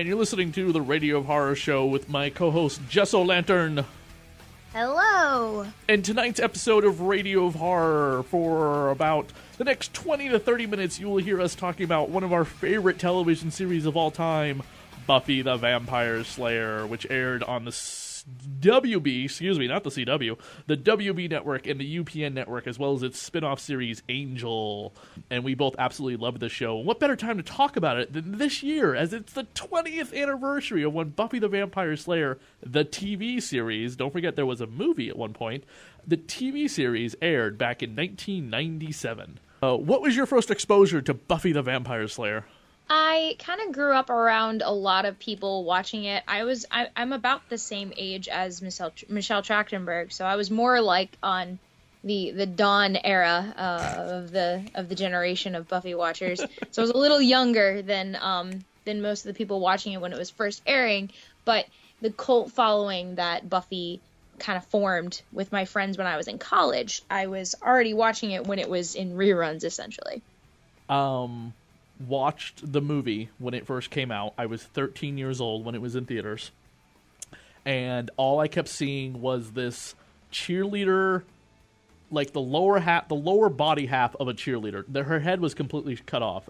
and you're listening to the Radio of Horror Show with my co-host Jess O'Lantern. Hello! In tonight's episode of Radio of Horror, for about the next 20 to 30 minutes, you will hear us talking about one of our favorite television series of all time, Buffy the Vampire Slayer, which aired on the WB, not the CW, the WB network and the UPN network, as well as its spin-off series, Angel. And we both absolutely love the show. What better time to talk about it than this year, as it's the 20th anniversary of when Buffy the Vampire Slayer, the TV series, don't forget there was a movie at one point, the TV series aired back in 1997. What was your first exposure to Buffy the Vampire Slayer? I kind of grew up around a lot of people watching it. I'm about the same age as Michelle Trachtenberg, so I was more like on the Dawn era of the generation of Buffy watchers. So I was a little younger than most of the people watching it when it was first airing. But the cult following that Buffy kind of formed with my friends when I was in college, I was already watching it when it was in reruns, essentially. Watched the movie when it first came out. I was 13 years old when it was in theaters, and all I kept seeing was this cheerleader, like the lower body half of a cheerleader. Her head was completely cut off.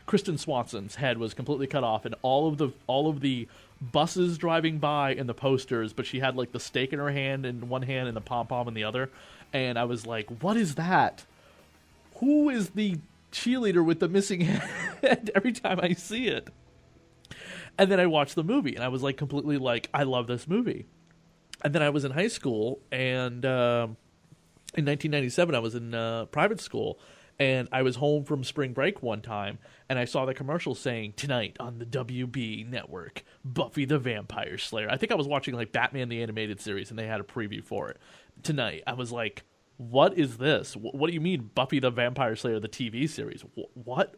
Kristen Swanson's head was completely cut off, and all of the buses driving by and the posters, but she had like the stake in her hand in one hand and the pom-pom in the other, and I was like, what is that? Who is the cheerleader with the missing head? Every time I see it. And then I watched the movie, and I was like completely like, I love this movie. And then I was in high school, and in 1997 I was in private school, and I was home from spring break one time, and I saw the commercial saying, tonight on the WB network, Buffy the Vampire Slayer. I think I was watching like Batman the Animated Series, and they had a preview for it. Tonight, I was like, what is this? What do you mean Buffy the Vampire Slayer, the TV series? What?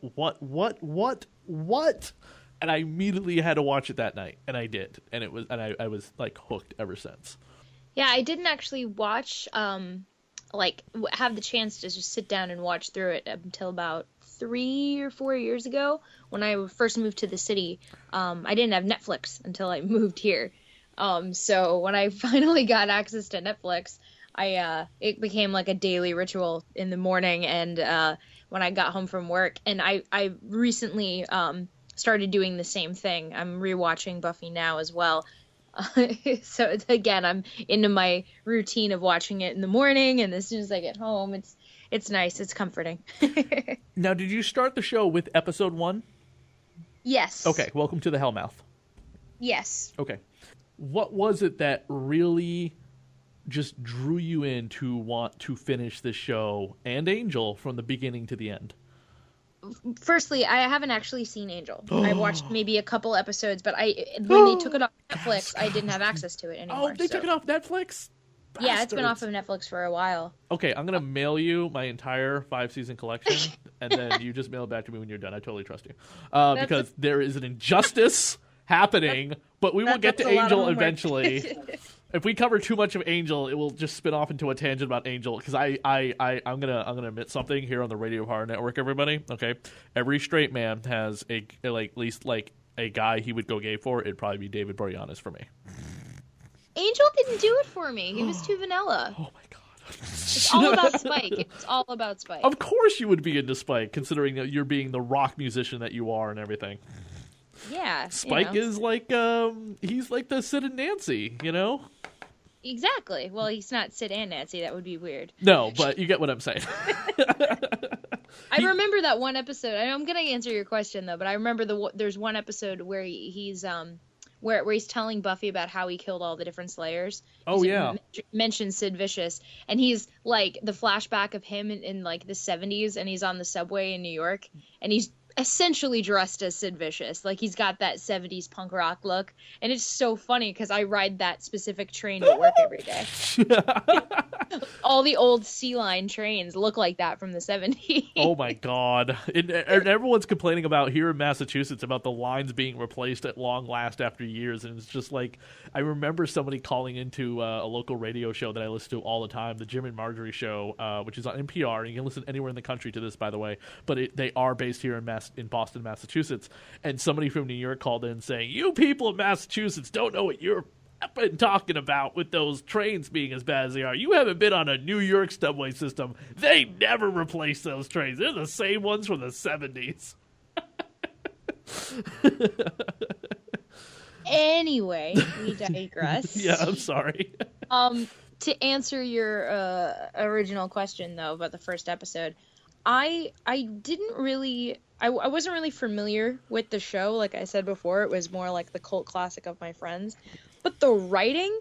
And I immediately had to watch it that night, and I did. And I was like hooked ever since. Yeah, I didn't actually watch, have the chance to just sit down and watch through it until about 3 or 4 years ago when I first moved to the city. I didn't have Netflix until I moved here. So when I finally got access to Netflix, it became like a daily ritual in the morning and when I got home from work. And I recently started doing the same thing. I'm rewatching Buffy now as well. So again, I'm into my routine of watching it in the morning, and as soon as I get home, it's nice. It's comforting. Now, did you start the show with episode 1? Yes. Okay, welcome to the Hellmouth. Yes. Okay. What was it that really just drew you in to want to finish this show and Angel from the beginning to the end? Firstly, I haven't actually seen Angel. I watched maybe a couple episodes, but when they took it off Netflix, I didn't have access to it anymore. Oh, they took it off Netflix? Bastards. Yeah, it's been off of Netflix for a while. Okay, I'm going to mail you my entire 5-season collection, and then you just mail it back to me when you're done. I totally trust you. Because there is an injustice happening, but we will get to Angel eventually. If we cover too much of Angel, it will just spin off into a tangent about Angel. Because I'm gonna admit something here on the Radio Horror Network, everybody. Okay, every straight man has at least a guy he would go gay for. It'd probably be David Boreanaz for me. Angel didn't do it for me. He was too vanilla. Oh my god. It's all about Spike. It's all about Spike. Of course you would be into Spike, considering that you're being the rock musician that you are and everything. Yeah. Spike is like, he's like the Sid and Nancy, you know? Exactly. Well, he's not Sid and Nancy. That would be weird. No, but you get what I'm saying. I remember that one episode. I'm going to answer your question, though, but I remember there's one episode where he's where he's telling Buffy about how he killed all the different Slayers. Oh, yeah. Mentions Sid Vicious. And he's, like, the flashback of him in like, the 70s, and he's on the subway in New York, and he's essentially dressed as Sid Vicious. Like, he's got that 70s punk rock look, and it's so funny because I ride that specific train to work every day. All the old Sea Line trains look like that from the 70s. Oh my god. And everyone's complaining about here in Massachusetts about the lines being replaced at long last after years, and it's just like, I remember somebody calling into a local radio show that I listen to all the time, the Jim and Marjorie show, which is on NPR, and you can listen anywhere in the country to this, by the way, but they are based here in Massachusetts. in Boston, Massachusetts, and somebody from New York called in saying, "You people of Massachusetts don't know what you're been talking about with those trains being as bad as they are. You haven't been on a New York subway system. They never replace those trains. They're the same ones from the 70s." Anyway, we digress. Yeah, I'm sorry. To answer your original question though about the first episode, I didn't really I wasn't really familiar with the show. Like I said before, it was more like the cult classic of my friends. But the writing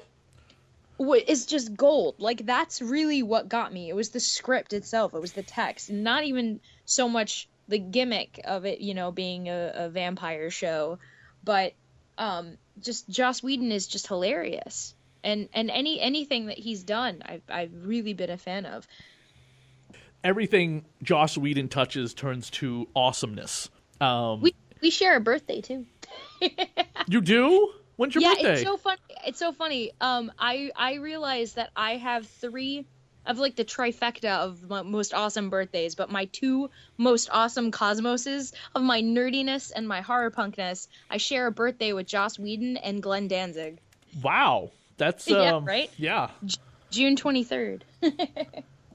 is just gold. Like, that's really what got me. It was the script itself. It was the text. Not even so much the gimmick of it, you know, being a vampire show. But just Joss Whedon is just hilarious. And anything that he's done, I've really been a fan of. Everything Joss Whedon touches turns to awesomeness. We share a birthday, too. You do? When's your birthday? Yeah, it's so funny. I realized that I have 3 of like the trifecta of my most awesome birthdays, but my 2 most awesome cosmoses of my nerdiness and my horror punkness, I share a birthday with Joss Whedon and Glenn Danzig. Wow. That's yeah, right? Yeah. June 23rd.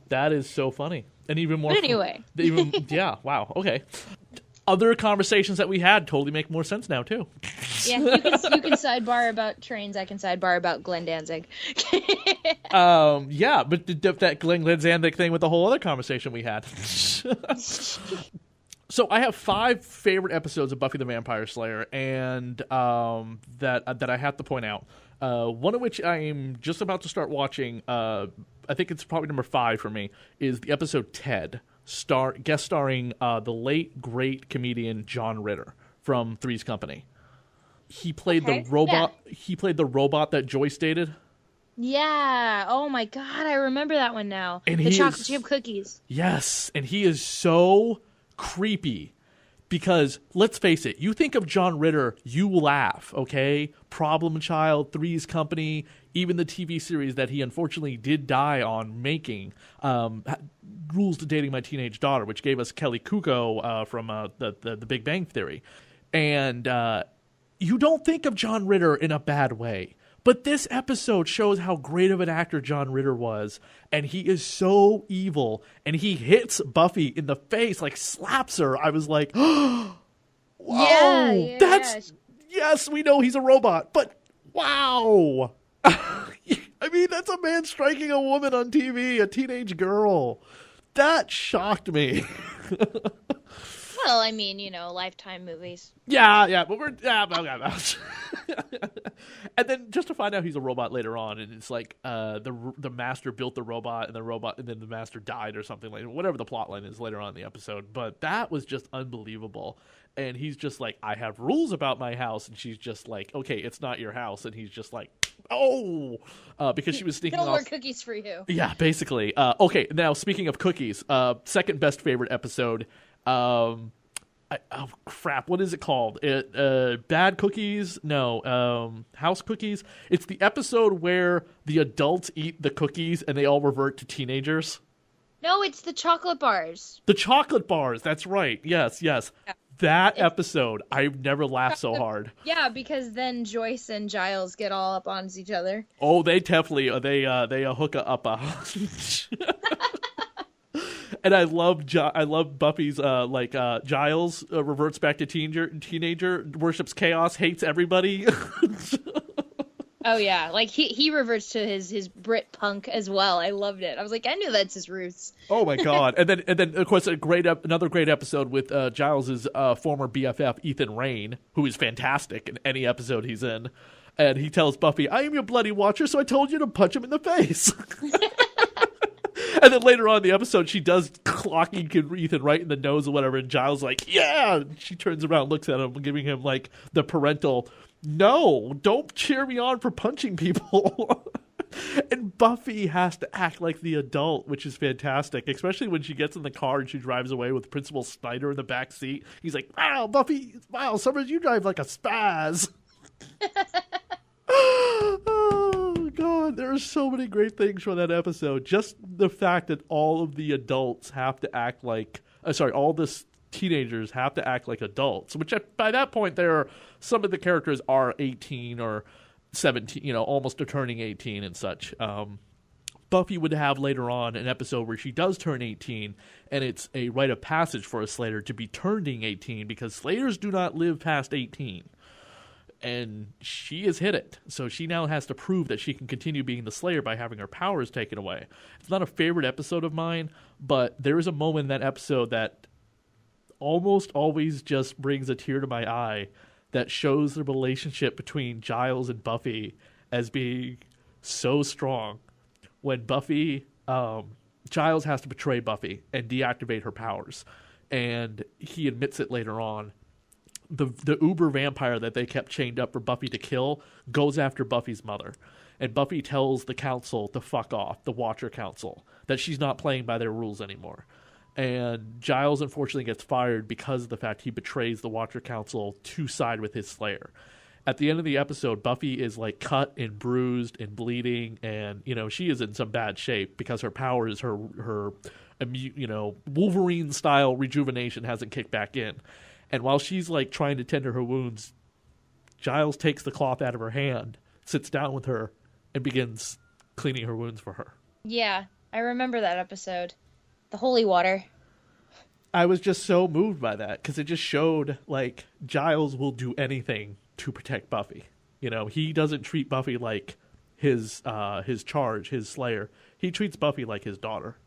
That is so funny. And even more But anyway. Yeah, wow. Okay. Other conversations that we had totally make more sense now too. Yeah, you can sidebar about trains. I can sidebar about Glenn Danzig. Yeah, but that Glenn Danzig thing with the whole other conversation we had. So I have 5 favorite episodes of Buffy the Vampire Slayer, and that I have to point out. One of which I am just about to start watching. I think it's probably number 5 for me. Is the episode Ted, guest starring the late great comedian John Ritter from Three's Company. He played the robot. Yeah. He played the robot that Joyce dated. Yeah. Oh my God, I remember that one now. And the chocolate chip cookies. Yes, and he is so creepy because let's face it. You think of John Ritter, you laugh. Okay, Problem Child, Three's Company, even the TV series that he unfortunately did die on making. Rules to Dating My Teenage Daughter, which gave us Kelly Kuko from the Big Bang Theory, and. You don't think of John Ritter in a bad way, but this episode shows how great of an actor John Ritter was, and he is so evil, and he hits Buffy in the face, like slaps her. I was like, "Whoa, yes, we know he's a robot, but wow." I mean, that's a man striking a woman on TV, a teenage girl. That shocked me. Well, I mean, you know, Lifetime movies. Yeah, but we're and then just to find out he's a robot later on, and it's like the master built the robot, and then the master died or something like whatever the plot line is later on in the episode. But that was just unbelievable. And he's just like, "I have rules about my house," and she's just like, "Okay, it's not your house," and he's just like, "Oh," because she was sneaking no off. more cookies for you. Yeah, basically. Okay, now speaking of cookies, second best favorite episode. Oh crap! What is it called? Bad Cookies? No, House Cookies. It's the episode where the adults eat the cookies and they all revert to teenagers. No, it's the chocolate bars. The chocolate bars. That's right. Yes. Yeah. That episode, I've never laughed so hard. Yeah, because then Joyce and Giles get all up on each other. Oh, they definitely they hook up. And I love Buffy's Giles reverts back to teenager, worships chaos, hates everybody. Oh yeah, like he reverts to his Brit punk as well. I loved it. I was like, I knew that's his roots. Oh my God! And then of course another great episode with Giles's former BFF Ethan Rayne, who is fantastic in any episode he's in, and he tells Buffy, "I am your bloody watcher, so I told you to punch him in the face." And then later on in the episode, she does clocking Ethan right in the nose or whatever, and Giles is like, "Yeah!" And she turns around, looks at him, giving him like the parental, "No, don't cheer me on for punching people." And Buffy has to act like the adult, which is fantastic, especially when she gets in the car and she drives away with Principal Snyder in the back seat. He's like, "Wow, Buffy, wow, sometimes you drive like a spaz." Oh God, there are so many great things from that episode. Just the fact that all of the adults have to act like, all this teenagers have to act like adults, which by that point, some of the characters are 18 or 17, almost turning 18 and such. Buffy would have later on an episode where she does turn 18, and it's a rite of passage for a Slayer to be turning 18 because Slayers do not live past 18. And she has hit it. So she now has to prove that she can continue being the Slayer by having her powers taken away. It's not a favorite episode of mine, but there is a moment in that episode that almost always just brings a tear to my eye that shows the relationship between Giles and Buffy as being so strong. When Giles has to betray Buffy and deactivate her powers, and he admits it later on. The uber vampire that they kept chained up for Buffy to kill goes after Buffy's mother. And Buffy tells the council to fuck off, the Watcher Council, that she's not playing by their rules anymore. And Giles unfortunately gets fired because of the fact he betrays the Watcher Council to side with his Slayer. At the end of the episode, Buffy is like cut and bruised and bleeding, and she is in some bad shape because her powers, her Wolverine style rejuvenation hasn't kicked back in. And while she's like trying to tend to her wounds, Giles takes the cloth out of her hand, sits down with her, and begins cleaning her wounds for her. Yeah, I remember that episode. The holy water. I was just so moved by that because it just showed like Giles will do anything to protect Buffy. He doesn't treat Buffy like his charge, his Slayer. He treats Buffy like his daughter.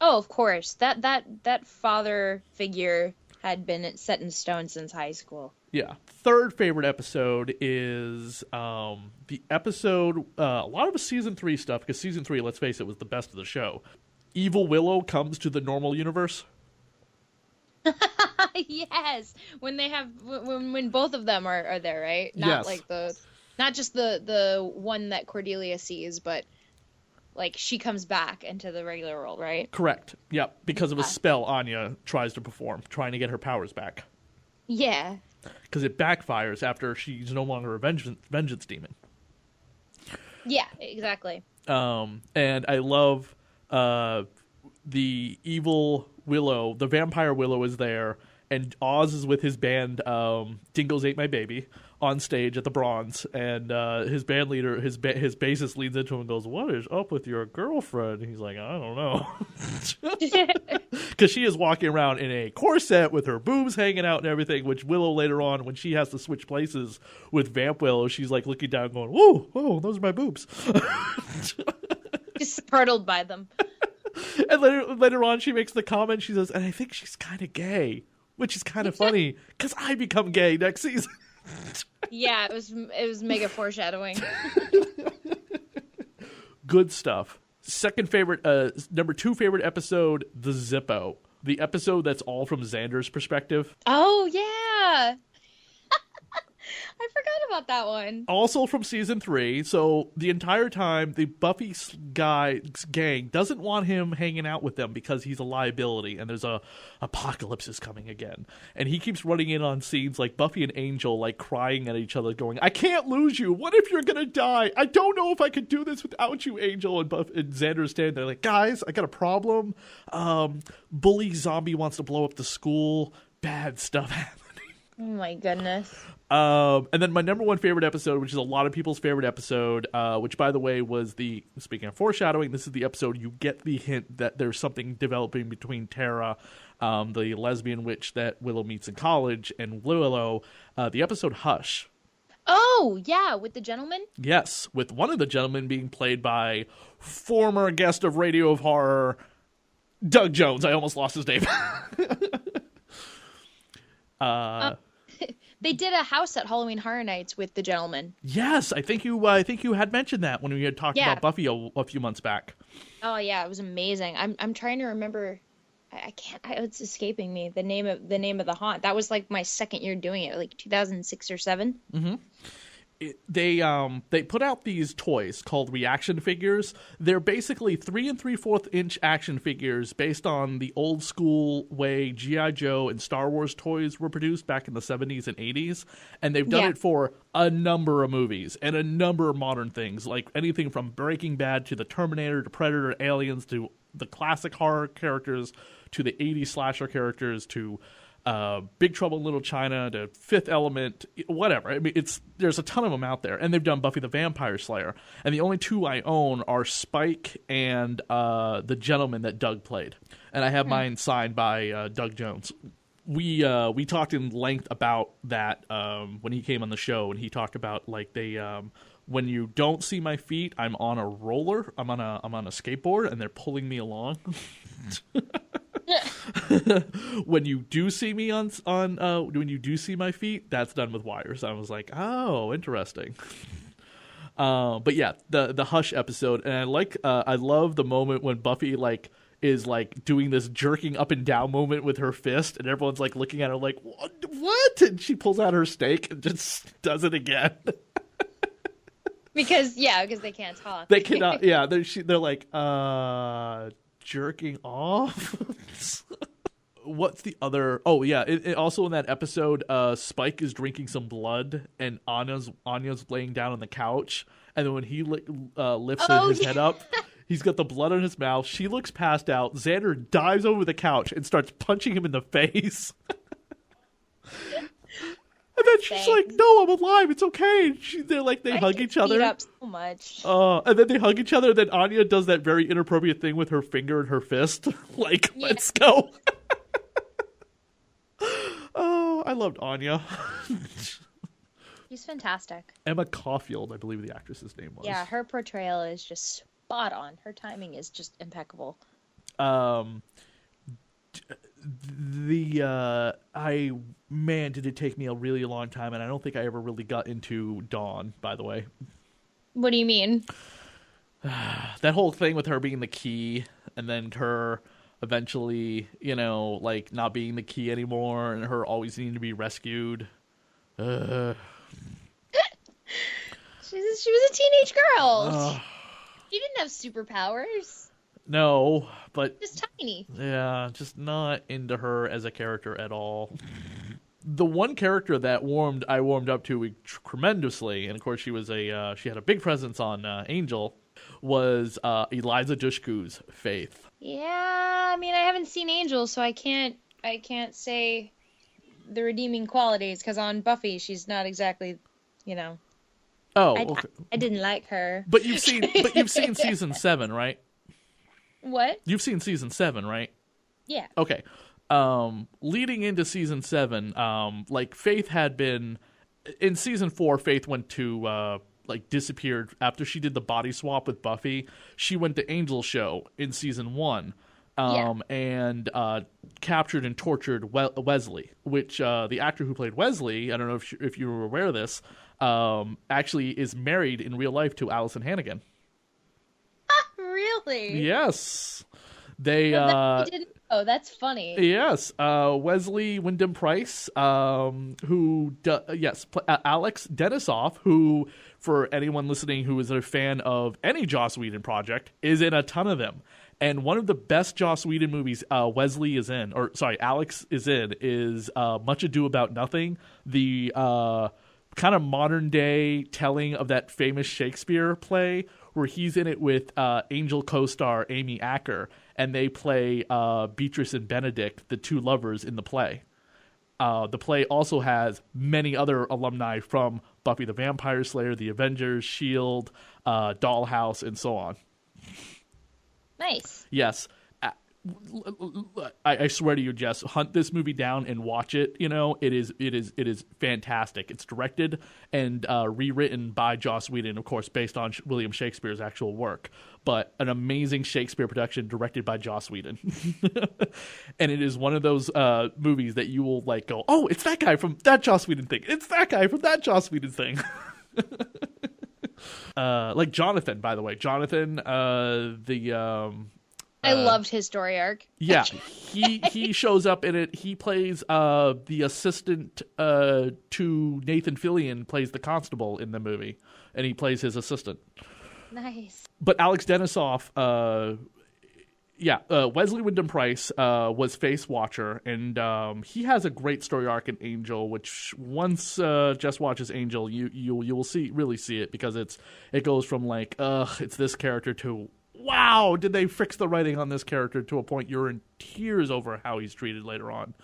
Oh, of course. That father figure had been set in stone since high school. Yeah. Third favorite episode is the episode, a lot of the season 3 stuff, because season 3, let's face it, was the best of the show. Evil Willow comes to the normal universe. Yes, when both of them are there, right? Not yes. Like not just the one that Cordelia sees, but like she comes back into the regular world, right? Correct. Yep, because of a spell Anya tries to perform, trying to get her powers back. Yeah. Because it backfires after she's no longer a vengeance demon. Yeah, exactly. And I love the evil Willow, the vampire Willow is there, and Oz is with his band, Dingoes Ate My Baby, on stage at the Bronze, and his band leader, his bassist leans into him and goes, "What is up with your girlfriend?" And he's like, "I don't know." Because she is walking around in a corset with her boobs hanging out and everything, which Willow later on, when she has to switch places with Vamp Willow, she's like looking down going, whoa, those are my boobs. Just startled by them. And later on, she makes the comment, she says, "And I think she's kind of gay," which is kind of funny, because I become gay next season. Yeah, it was mega foreshadowing. Good stuff. Second favorite, number 2 favorite episode, The Zippo. The episode that's all from Xander's perspective. Oh, yeah. I forgot about that one. Also from season 3. So the entire time, the Buffy gang doesn't want him hanging out with them because he's a liability, and there's a apocalypse is coming again. And he keeps running in on scenes like Buffy and Angel like crying at each other, going, "I can't lose you. What if you're gonna die? I don't know if I could do this without you, Angel." And Xander's standing there like, "Guys, I got a problem. Bully zombie wants to blow up the school. Bad stuff happening." Oh my goodness. And then my number 1 favorite episode, which is a lot of people's favorite episode, which, by the way, was speaking of foreshadowing, this is the episode you get the hint that there's something developing between Tara, the lesbian witch that Willow meets in college, and Willow, the episode Hush. Oh, yeah, with the gentleman? Yes, with one of the gentlemen being played by former guest of Radio of Horror, Doug Jones. I almost lost his name. They did a house at Halloween Horror Nights with the gentleman. Yes, I think you had mentioned that when we had talked about Buffy a few months back. Oh yeah, it was amazing. I'm trying to remember. I can't. It's escaping me. The name of the haunt. That was like my second year doing it, like 2006 or 7. Mm-hmm. They put out these toys called reaction figures. They're basically 3 3/4 inch action figures based on the old school way G.I. Joe and Star Wars toys were produced back in the 70s and 80s. And they've done it for a number of movies and a number of modern things, like anything from Breaking Bad to the Terminator to Predator, Aliens to the classic horror characters to the 80s slasher characters to Big Trouble in Little China to Fifth Element, whatever. I mean, there's a ton of them out there, and they've done Buffy the Vampire Slayer, and the only two I own are Spike and The Gentleman that Doug played, and I have mine signed by Doug Jones. We talked in length about that when he came on the show, and he talked about like when you don't see my feet, I'm on a roller, I'm on a skateboard, and they're pulling me along. When you do see me when you do see my feet, that's done with wires. I was like, oh, interesting. But yeah, the Hush episode, and I love the moment when Buffy is doing this jerking up and down moment with her fist, and everyone's looking at her like, what? And she pulls out her steak and just does it again. Because they can't talk. They cannot. Yeah, they're like jerking off. What's the other? Oh yeah, it also in that episode, Spike is drinking some blood, and Anya's laying down on the couch, and then when he lifts his head up, he's got the blood on his mouth. She looks passed out. Xander dives over the couch and starts punching him in the face. And then she's like, "No, I'm alive. It's okay." They hug each other. Up so much. And then they hug each other. And then Anya does that very inappropriate thing with her finger and her fist. Let's go. Oh, I loved Anya. She's fantastic. Emma Caulfield, I believe the actress's name was. Yeah, her portrayal is just spot on. Her timing is just impeccable. Did it take me a really long time, and I don't think I ever really got into Dawn, by the way. What do you mean? That whole thing with her being the key, and then her eventually, not being the key anymore, and her always needing to be rescued. She was a teenage girl. She didn't have superpowers. No, but just tiny. Yeah, just not into her as a character at all. The one character that I warmed up to tremendously, and of course she had a big presence on Angel, was Eliza Dushku's Faith. Yeah, I mean, I haven't seen Angel, so I can't say the redeeming qualities, because on Buffy she's not exactly, Oh, okay. I didn't like her. But you've seen season 7, right? What? You've seen season 7, right? Yeah. Okay. Leading into season 7, Faith had been in season 4. Faith went to disappeared after she did the body swap with Buffy. She went to Angel's show in season 1, and captured and tortured Wesley, which the actor who played Wesley, I don't know if you were aware of this, actually is married in real life to Allison Hannigan. Really? Yes. I didn't know. That's funny. Yes. Wesley Wyndham Price, Alex Denisoff, who, for anyone listening who is a fan of any Joss Whedon project, is in a ton of them. And one of the best Joss Whedon movies Alex is in, is Much Ado About Nothing, the kind of modern day telling of that famous Shakespeare play, where he's in it with Angel co-star Amy Acker, and they play Beatrice and Benedict, the two lovers in the play. The play also has many other alumni from Buffy the Vampire Slayer, The Avengers, S.H.I.E.L.D., Dollhouse, and so on. Nice. Yes. I swear to you, Jess, hunt this movie down and watch it. It is fantastic. It's directed and rewritten by Joss Whedon, of course, based on William Shakespeare's actual work. But an amazing Shakespeare production directed by Joss Whedon. And it is one of those movies that you will go, oh, it's that guy from that Joss Whedon thing. It's that guy from that Joss Whedon thing. Like Jonathan, by the way. Jonathan, I loved his story arc. Yeah, he shows up in it. He plays the assistant to Nathan Fillion, plays the constable in the movie, and he plays his assistant. Nice. But Alex Denisoff, Wesley Wyndham Price was Face Watcher, and he has a great story arc in Angel, which once Jess watches Angel, you will really see it, because it goes from it's this character to, wow, did they fix the writing on this character, to a point you're in tears over how he's treated later on.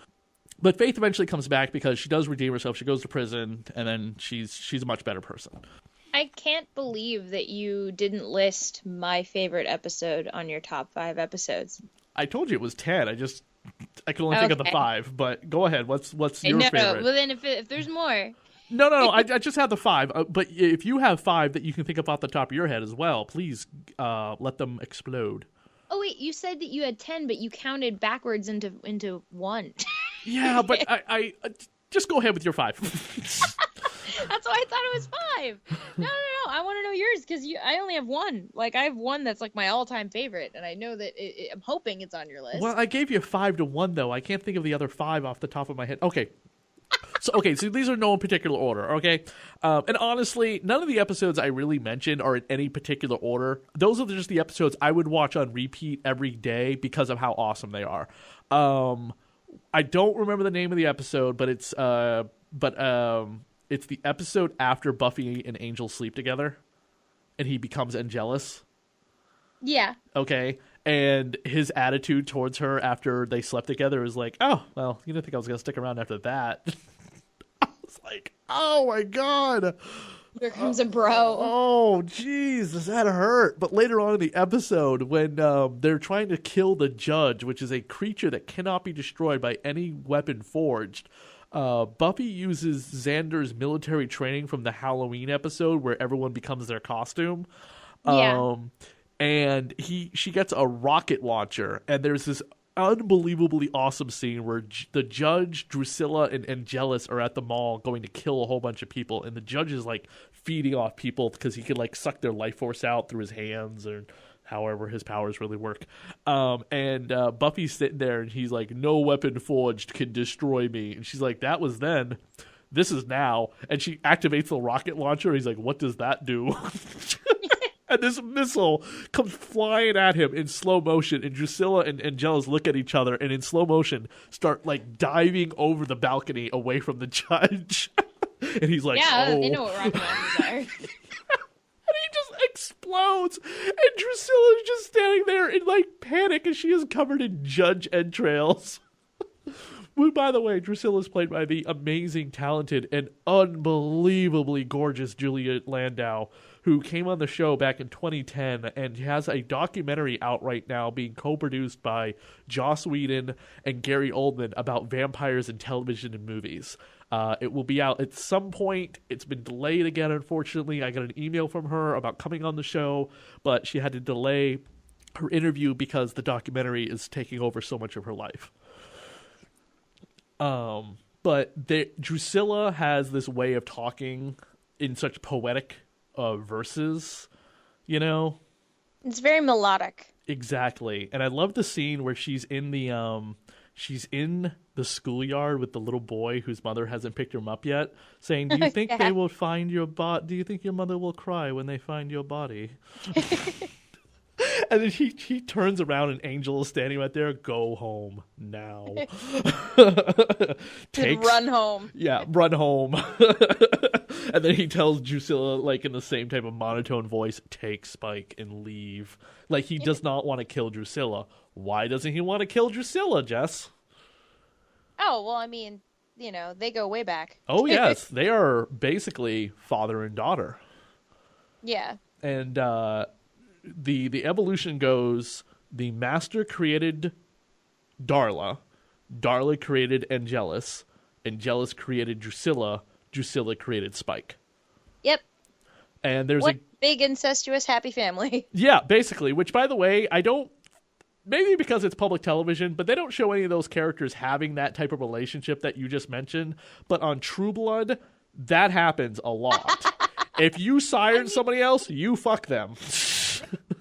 But Faith eventually comes back because she does redeem herself. She goes to prison, and then she's a much better person. I can't believe that you didn't list my favorite episode on your top 5 episodes. I told you it was 10. I can only think of the 5. But go ahead. What's your favorite? No. Well, then if there's more. No. I just have the 5. But if you have 5 that you can think of off the top of your head as well, please let them explode. Oh wait, you said that you had 10, but you counted backwards into 1. Yeah, but I just go ahead with your 5. That's why I thought it was 5. No. I want to know yours because I only have 1. Like I have 1 that's like my all-time favorite, and I know that I'm hoping it's on your list. Well, I gave you 5 to 1 though. I can't think of the other 5 off the top of my head. Okay. So these are no particular order, okay? And honestly, none of the episodes I really mentioned are in any particular order. Those are just the episodes I would watch on repeat every day because of how awesome they are. I don't remember the name of the episode, but it's the episode after Buffy and Angel sleep together, and he becomes Angelus. Yeah. Okay. And his attitude towards her after they slept together is like, oh, well, you didn't think I was going to stick around after that. I was like, oh my God. Here comes a bro. Oh, jeez, does that hurt? But later on in the episode, when they're trying to kill the judge, which is a creature that cannot be destroyed by any weapon forged, Buffy uses Xander's military training from the Halloween episode where everyone becomes their costume. Yeah. And she gets a rocket launcher, and there's this unbelievably awesome scene where the judge, Drusilla, and Angelus are at the mall going to kill a whole bunch of people, and the judge is like feeding off people because he can like suck their life force out through his hands or however his powers really work. And Buffy's sitting there, and he's like, "No weapon forged can destroy me," and she's like, "That was then. This is now." And she activates the rocket launcher. He's like, "What does that do?" And this missile comes flying at him in slow motion, and Drusilla and Angelus look at each other and in slow motion start like diving over the balcony away from the judge. And he's like, yeah, oh. They know what rocket launchers are. And he just explodes, and Drusilla's just standing there in like panic, and she is covered in judge entrails. Well, by the way, Drusilla is played by the amazing, talented, and unbelievably gorgeous Juliet Landau, who came on the show back in 2010 and has a documentary out right now being co-produced by Joss Whedon and Gary Oldman about vampires in television and movies. It will be out at some point. It's been delayed again, unfortunately. I got an email from her about coming on the show, but she had to delay her interview because the documentary is taking over so much of her life. But Drusilla has this way of talking in such poetic verses, you know? It's very melodic. Exactly. And I love the scene where she's in the schoolyard with the little boy whose mother hasn't picked him up yet, saying, "Do you think they will find your body? Do you think your mother will cry when they find your body?" And then he turns around and Angel is standing right there. "Go home now." Run home. Yeah, run home. And then he tells Drusilla, like in the same type of monotone voice, "Take Spike and leave." Like he does not want to kill Drusilla. Why doesn't he want to kill Drusilla, Jess? Oh, well, I mean, you know, they go way back. Oh, yes. They are basically father and daughter. Yeah. And the evolution goes, the Master created Darla. Darla created Angelus. Angelus created Drusilla. Drusilla created Spike. Yep. And there's a big incestuous happy family. Yeah, basically, which by the way, maybe because it's public television, but they don't show any of those characters having that type of relationship that you just mentioned. But on True Blood, that happens a lot. If you sired somebody else, you fuck them.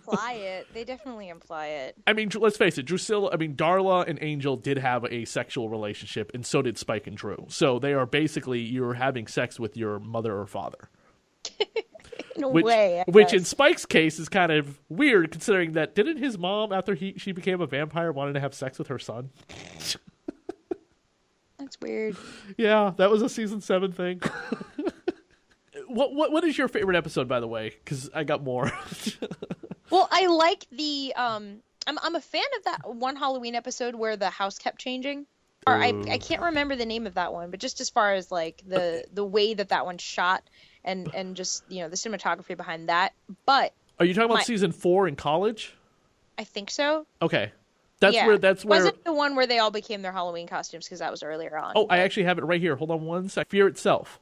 Imply it. They definitely imply it. I mean, let's face it, Darla and Angel did have a sexual relationship, and so did Spike and Drew. So they are basically, you're having sex with your mother or father. In a way, which in Spike's case is kind of weird, considering that didn't his mom, after she became a vampire, wanted to have sex with her son? That's weird. Yeah, that was a season 7 thing. What is your favorite episode, by the way? Because I got more. Well, I like the I'm a fan of that one Halloween episode where the house kept changing. I can't remember the name of that one, but just as far as like the way that one's shot and just the cinematography behind that. But Are you talking about season 4 in college? I think so. Okay. That's where Wasn't the one where they all became their Halloween costumes, because that was earlier on. Oh, I actually have it right here. Hold on one sec. Fear Itself.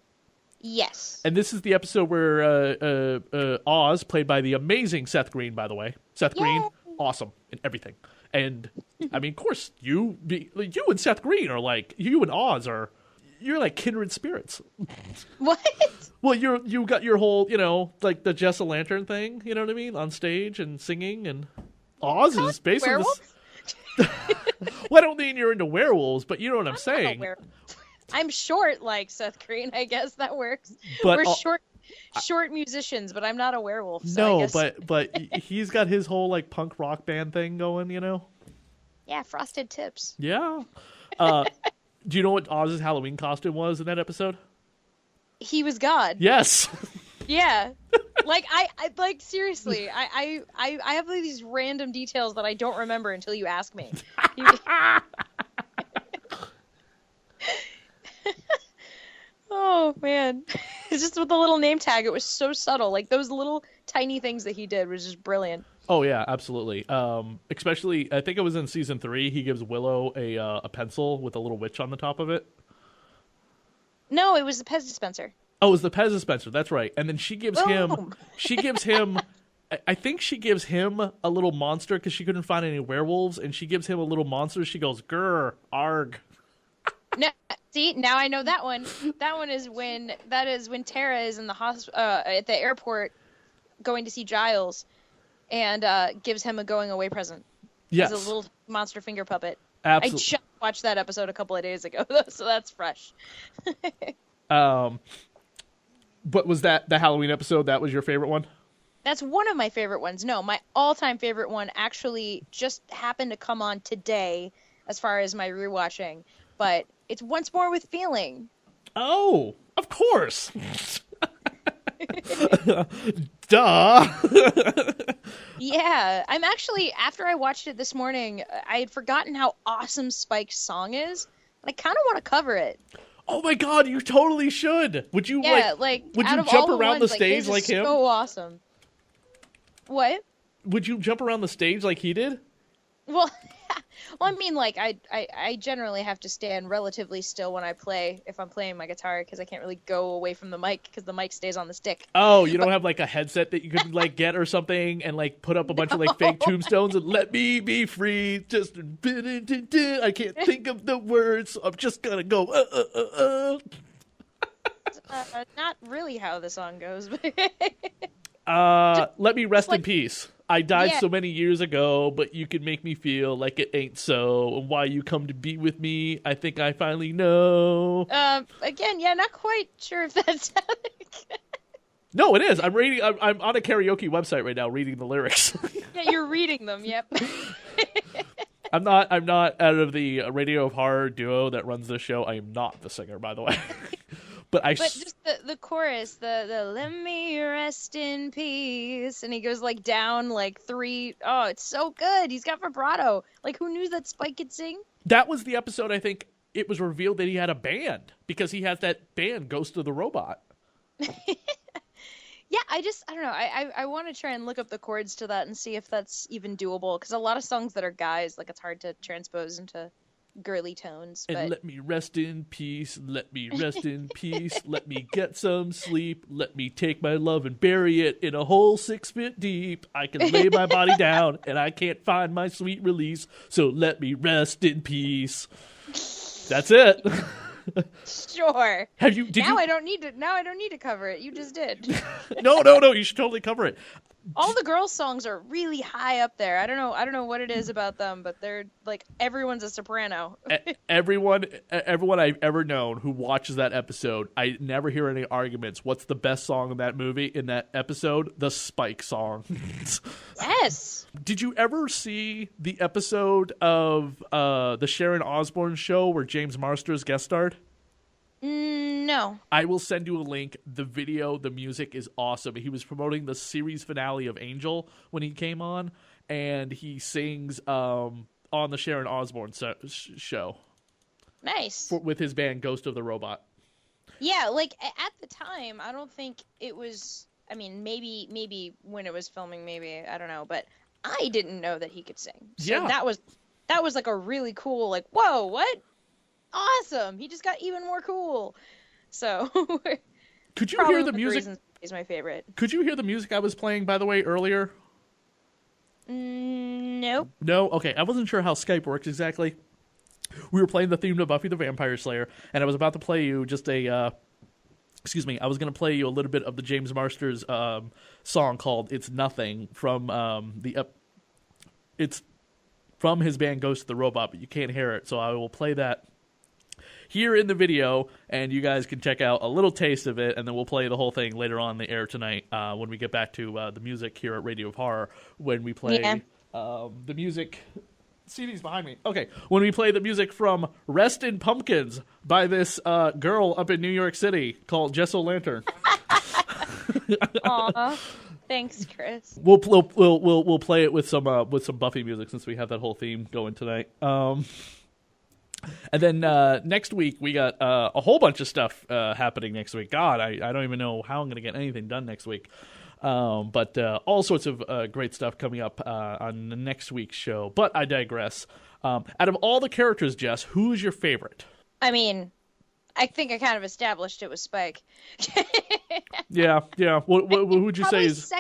Yes. And this is the episode where Oz, played by the amazing Seth Green, by the way. Seth Green, awesome in everything. And I mean, of course, you and Seth Green are like, you and Oz you're like kindred spirits. What? Well, you got your whole, like the Jess Lantern thing, you know what I mean, on stage and singing, and Oz is basically well, I don't mean you're into werewolves, but you know what I'm saying. I'm short like Seth Green, I guess that works. But we're short musicians, but I'm not a werewolf. So no, I guess... but he's got his whole like punk rock band thing going, Yeah, Frosted Tips. Yeah. Do you know what Oz's Halloween costume was in that episode? He was God. Yes. Yeah. Like I like seriously, I have like these random details that I don't remember until you ask me. Oh man. It's just with the little name tag, it was so subtle. Like those little tiny things that he did was just brilliant. Oh yeah, absolutely. Especially, I think it was in season 3. He gives Willow a pencil with a little witch on the top of it. No, it was the Pez dispenser. Oh, it was the Pez dispenser. That's right. And then she gives him. I think she gives him a little monster because she couldn't find any werewolves, and she gives him a little monster. She goes, "Grr, arg." No, see, now I know that one. That is when Tara is in the at the airport going to see Giles, and gives him a going away present. Yes, as a little monster finger puppet. Absolutely. I just watched that episode a couple of days ago, so that's fresh. But was that the Halloween episode? That was your favorite one? That's one of my favorite ones. No, my all-time favorite one actually just happened to come on today, as far as my rewatching. But it's Once More with Feeling. Oh, of course. Duh. Yeah, I'm actually, after I watched it this morning, I had forgotten how awesome Spike's song is, and I kind of want to cover it. Oh my god, you totally should. Would you would you jump around the stage like him? So awesome. What? Would you jump around the stage like he did? Well, I mean, like, I generally have to stand relatively still when I play, if I'm playing my guitar, because I can't really go away from the mic, because the mic stays on the stick. Oh, you don't have, like, a headset that you could, like, get or something, and, like, put up a bunch of, like, fake tombstones and let me be free, just, I can't think of the words, so I'm just gonna go, Not really how the song goes, but... let me rest in peace. I died so many years ago, but you can make me feel like it ain't so. And why you come to be with me, I think I finally know. Again, yeah, not quite sure if that's No, it is. I'm reading. I'm on a karaoke website right now, reading the lyrics. Yeah, you're reading them. Yep. I'm not out of the Radio of Horror duo that runs this show. I am not the singer, by the way. But just the chorus, the let me rest in peace, and he goes like down like 3. Oh, it's so good. He's got vibrato. Like, who knew that Spike could sing? That was the episode. I think it was revealed that he had a band, because he has that band, Ghost of the Robot. Yeah, I don't know. I want to try and look up the chords to that and see if that's even doable, because a lot of songs that are guys, like, it's hard to transpose into girly tones. And let me rest in peace, let me rest in peace, let me get some sleep, let me take my love and bury it in a hole 6 feet deep. I can lay my body down and I can't find my sweet release, so let me rest in peace. That's it. Sure. I don't need to cover it. You just did. No, you should totally cover it. All the girls' songs are really high up there. I don't know what it is about them, but they're like, everyone's a soprano. Everyone I've ever known who watches that episode, I never hear any arguments. What's the best song in that movie, in that episode? The Spike song. Yes. Did you ever see the episode of the Sharon Osbourne show where James Marsters guest starred? No. I will send you a link. The video, the music is awesome. He was promoting the series finale of Angel when he came on, and he sings on the Sharon Osbourne show. Nice. with his band Ghost of the Robot. Yeah, like at the time, I don't think it was. I mean, maybe when it was filming, maybe I don't know, but I didn't know that he could sing. So Yeah. that was like a really cool, like, whoa, what? Awesome! He just got even more cool. So Could you probably hear the one of music? reasons he's my favorite. Could you hear the music I was playing, by the way, earlier? Nope. No? Okay, I wasn't sure how Skype works exactly. We were playing the theme to Buffy the Vampire Slayer, and I was about to play you just I was going to play you a little bit of the James Marsters song called It's Nothing from it's from his band Ghost of the Robot, but you can't hear it, so I will play that here in the video, and you guys can check out a little taste of it, and then we'll play the whole thing later on the air tonight when we get back to the music here at Radio of Horror, when we play the music... CD's behind me. Okay, when we play the music from Rest in Pumpkins by this girl up in New York City called Jess O'Lantern. Aw, thanks, Chris. We'll play it with some Buffy music since we have that whole theme going tonight. And then next week we got a whole bunch of stuff happening next week. God, I don't even know how I'm going to get anything done next week. But all sorts of great stuff coming up on the next week's show. But I digress. Out of all the characters, Jess, who's your favorite? I mean, I think I kind of established it with Spike. Yeah. What would you say is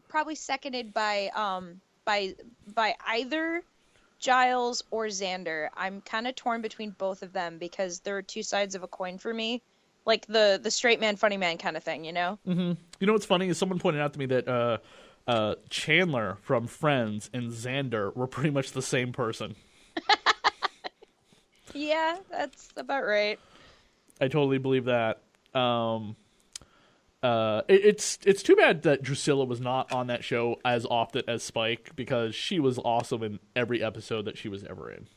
probably seconded by either Giles or Xander. I'm kind of torn between both of them because there are two sides of a coin for me. Like the straight man, funny man kind of thing, you know? Mm-hmm. You know what's funny is someone pointed out to me that Chandler from Friends and Xander were pretty much the same person. Yeah, that's about right. I totally believe that. It's too bad that Drusilla was not on that show as often as Spike, because she was awesome in every episode that she was ever in.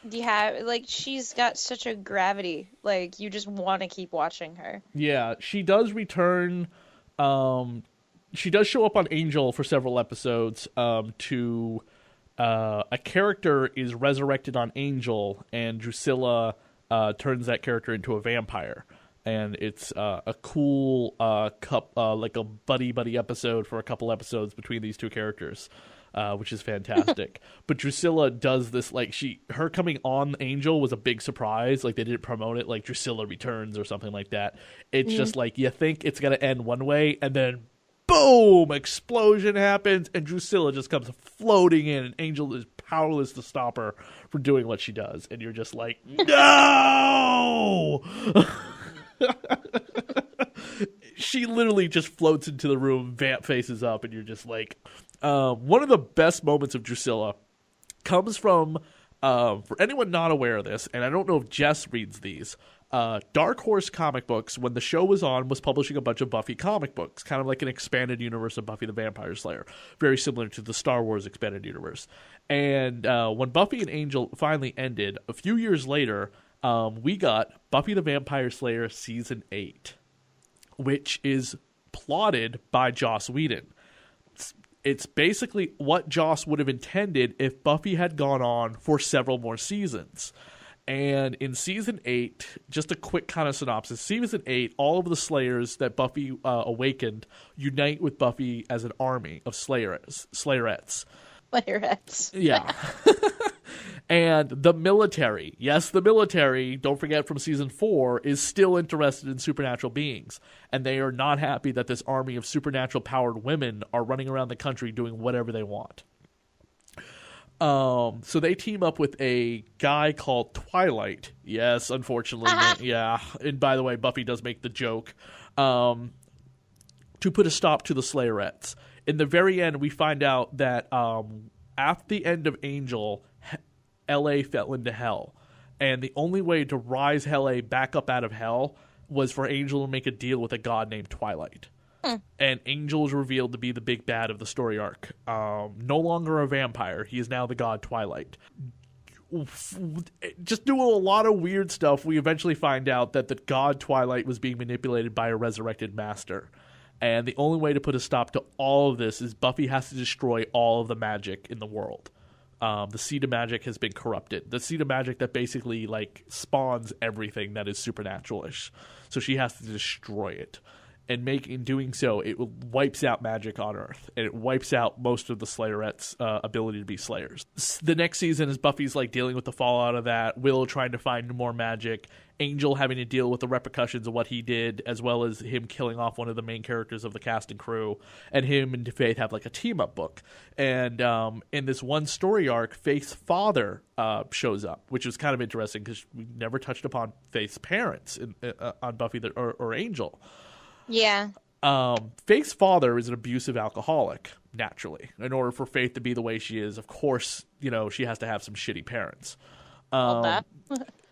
Yeah, like, she's got such a gravity. Like, you just want to keep watching her. Yeah, she does return. She does show up on Angel for several episodes. A character is resurrected on Angel, and Drusilla turns that character into a vampire. And it's a cool like a buddy episode for a couple episodes between these two characters. Which is fantastic. But Drusilla does this, like, her coming on Angel was a big surprise. Like, they didn't promote it, like Drusilla returns or something like that. It's just like, you think it's going to end one way, and then boom, explosion happens, and Drusilla just comes floating in, and Angel is powerless to stop her from doing what she does. And you're just like, no! She literally just floats into the room, vamp faces up, and you're just like... one of the best moments of Drusilla comes from, for anyone not aware of this, and I don't know if Jess reads these, Dark Horse Comic Books, when the show was on, was publishing a bunch of Buffy comic books, kind of like an expanded universe of Buffy the Vampire Slayer, very similar to the Star Wars expanded universe. And when Buffy and Angel finally ended, a few years later, we got Buffy the Vampire Slayer Season 8, which is plotted by Joss Whedon. It's basically what Joss would have intended if Buffy had gone on for several more seasons. And in Season 8, just a quick kind of synopsis, Season 8, all of the Slayers that Buffy awakened unite with Buffy as an army of Slayerettes. Slayerettes. Yeah. And the military, yes, the military, don't forget from Season 4, is still interested in supernatural beings. And they are not happy that this army of supernatural-powered women are running around the country doing whatever they want. So they team up with a guy called Twilight. Yes, unfortunately. Yeah. And by the way, Buffy does make the joke. To put a stop to the Slayerettes. In the very end, we find out that at the end of Angel, L.A. fell into hell. And the only way to rise L.A. back up out of hell was for Angel to make a deal with a god named Twilight. And Angel is revealed to be the big bad of the story arc. No longer a vampire. He is now the god Twilight. Just doing a lot of weird stuff, we eventually find out that the god Twilight was being manipulated by a resurrected master. And the only way to put a stop to all of this is Buffy has to destroy all of the magic in the world. The seed of magic has been corrupted. The seed of magic that basically like spawns everything that is supernatural-ish. So she has to destroy it. And in doing so, it wipes out magic on Earth, and it wipes out most of the Slayerettes' ability to be Slayers. The next season is Buffy's like dealing with the fallout of that, Willow trying to find more magic, Angel having to deal with the repercussions of what he did, as well as him killing off one of the main characters of the cast and crew, and him and Faith have like a team-up book. And in this one story arc, Faith's father shows up, which was kind of interesting because we never touched upon Faith's parents on Buffy or Angel. Yeah. Faith's father is an abusive alcoholic, naturally. In order for Faith to be the way she is, of course, she has to have some shitty parents.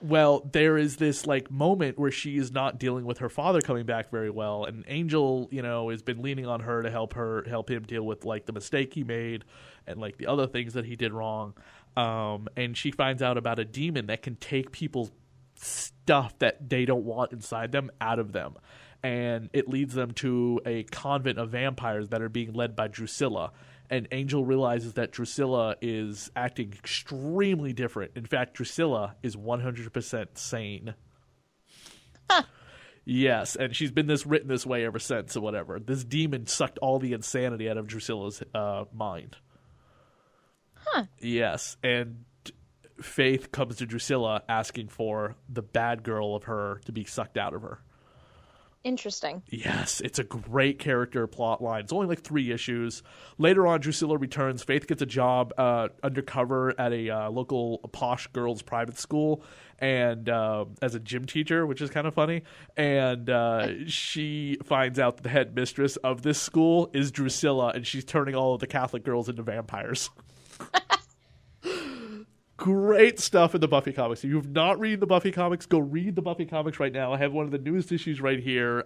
Well, there is this like moment where she is not dealing with her father coming back very well, and Angel, has been leaning on her to help him deal with like the mistake he made and like the other things that he did wrong. And she finds out about a demon that can take people's stuff that they don't want inside them out of them. And it leads them to a convent of vampires that are being led by Drusilla. And Angel realizes that Drusilla is acting extremely different. In fact, Drusilla is 100% sane. Huh. Yes, and she's been written this way ever since or whatever. This demon sucked all the insanity out of Drusilla's mind. Huh. Yes, and Faith comes to Drusilla asking for the bad girl of her to be sucked out of her. Interesting. Yes, it's a great character plot line. It's only like 3 issues. Later on, Drusilla returns. Faith gets a job undercover at a local posh girls' private school, and as a gym teacher, which is kind of funny. And she finds out that the head mistress of this school is Drusilla, and she's turning all of the Catholic girls into vampires. Great stuff in the Buffy comics. If you've not read the Buffy comics, go read the Buffy comics right now. I have one of the newest issues right here.